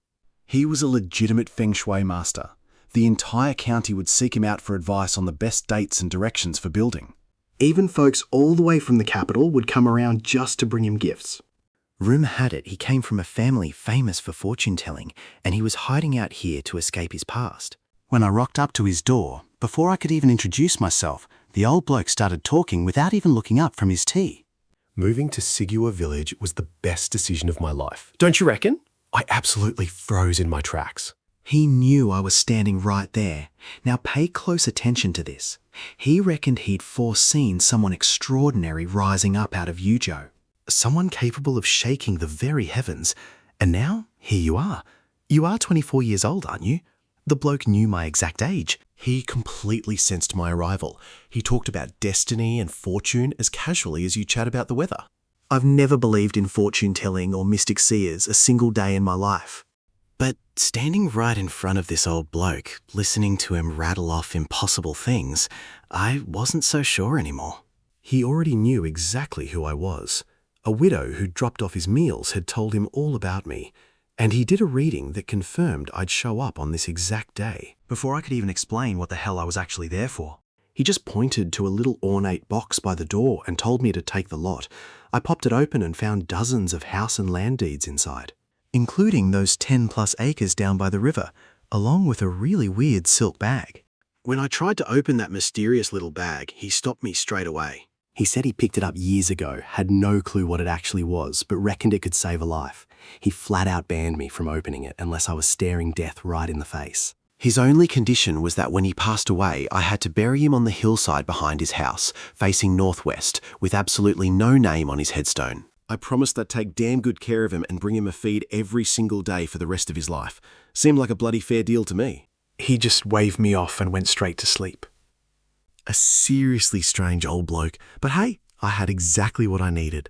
He was a legitimate feng shui master. The entire county would seek him out for advice on the best dates and directions for building. Even folks all the way from the capital would come around just to bring him gifts. Rumour had it he came from a family famous for fortune-telling, and he was hiding out here to escape his past. When I rocked up to his door, before I could even introduce myself, the old bloke started talking without even looking up from his tea. Moving to Sigua village was the best decision of my life. Don't you reckon? I absolutely froze in my tracks. He knew I was standing right there. Now pay close attention to this. He reckoned he'd foreseen someone extraordinary rising up out of Yujo. Someone capable of shaking the very heavens. And now, here you are. You are 24 years old, aren't you? The bloke knew my exact age. He completely sensed my arrival. He talked about destiny and fortune as casually as you chat about the weather. I've never believed in fortune-telling or mystic seers a single day in my life. But standing right in front of this old bloke, listening to him rattle off impossible things, I wasn't so sure anymore. He already knew exactly who I was. A widow who dropped off his meals had told him all about me, and he did a reading that confirmed I'd show up on this exact day. Before I could even explain what the hell I was actually there for. He just pointed to a little ornate box by the door and told me to take the lot. I popped it open and found dozens of house and land deeds inside. Including those 10+ acres down by the river, along with a really weird silk bag. When I tried to open that mysterious little bag, he stopped me straight away. He said he picked it up years ago, had no clue what it actually was, but reckoned it could save a life. He flat out banned me from opening it unless I was staring death right in the face. His only condition was that when he passed away, I had to bury him on the hillside behind his house, facing northwest, with absolutely no name on his headstone. I promised I'd take damn good care of him and bring him a feed every single day for the rest of his life. Seemed like a bloody fair deal to me. He just waved me off and went straight to sleep. A seriously strange old bloke, but hey, I had exactly what I needed.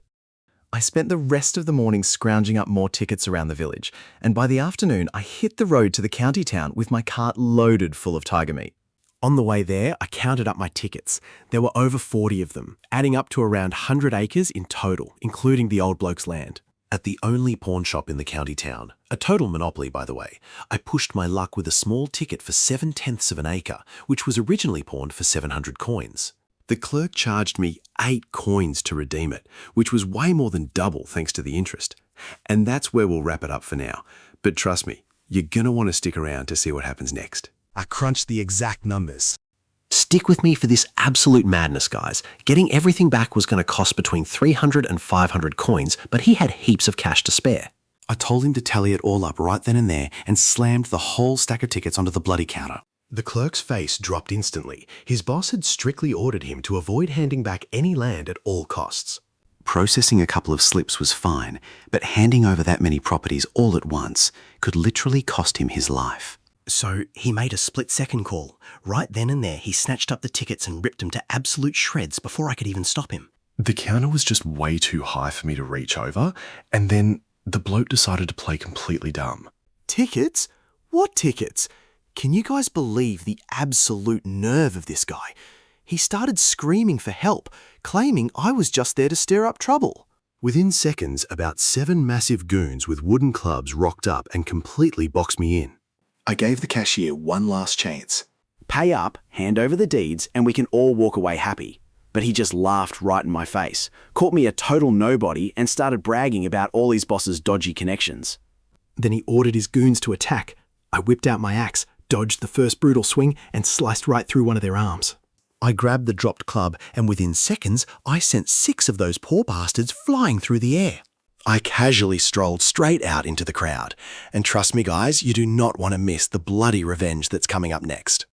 I spent the rest of the morning scrounging up more tickets around the village, and by the afternoon I hit the road to the county town with my cart loaded full of tiger meat. On the way there, I counted up my tickets. There were over 40 of them, adding up to around 100 acres in total, including the old bloke's land. At the only pawn shop in the county town, a total monopoly by the way, I pushed my luck with a small ticket for 7/10 of an acre, which was originally pawned for 700 coins. The clerk charged me 8 coins to redeem it, which was way more than double thanks to the interest. And that's where we'll wrap it up for now. But trust me, you're gonna want to stick around to see what happens next. I crunched the exact numbers. Stick with me for this absolute madness, guys. Getting everything back was going to cost between 300 and 500 coins, but he had heaps of cash to spare. I told him to tally it all up right then and there and slammed the whole stack of tickets onto the bloody counter. The clerk's face dropped instantly. His boss had strictly ordered him to avoid handing back any land at all costs. Processing a couple of slips was fine, but handing over that many properties all at once could literally cost him his life. So he made a split-second call. Right then and there, he snatched up the tickets and ripped them to absolute shreds before I could even stop him. The counter was just way too high for me to reach over, and then the bloke decided to play completely dumb. Tickets? What tickets? Can you guys believe the absolute nerve of this guy? He started screaming for help, claiming I was just there to stir up trouble. Within seconds, about 7 massive goons with wooden clubs rocked up and completely boxed me in. I gave the cashier one last chance. Pay up, hand over the deeds, and we can all walk away happy. But he just laughed right in my face, called me a total nobody, and started bragging about all his boss's dodgy connections. Then he ordered his goons to attack. I whipped out my axe, dodged the first brutal swing, and sliced right through one of their arms. I grabbed the dropped club, and within seconds, I sent 6 of those poor bastards flying through the air. I casually strolled straight out into the crowd. And trust me, guys, you do not want to miss the bloody revenge that's coming up next.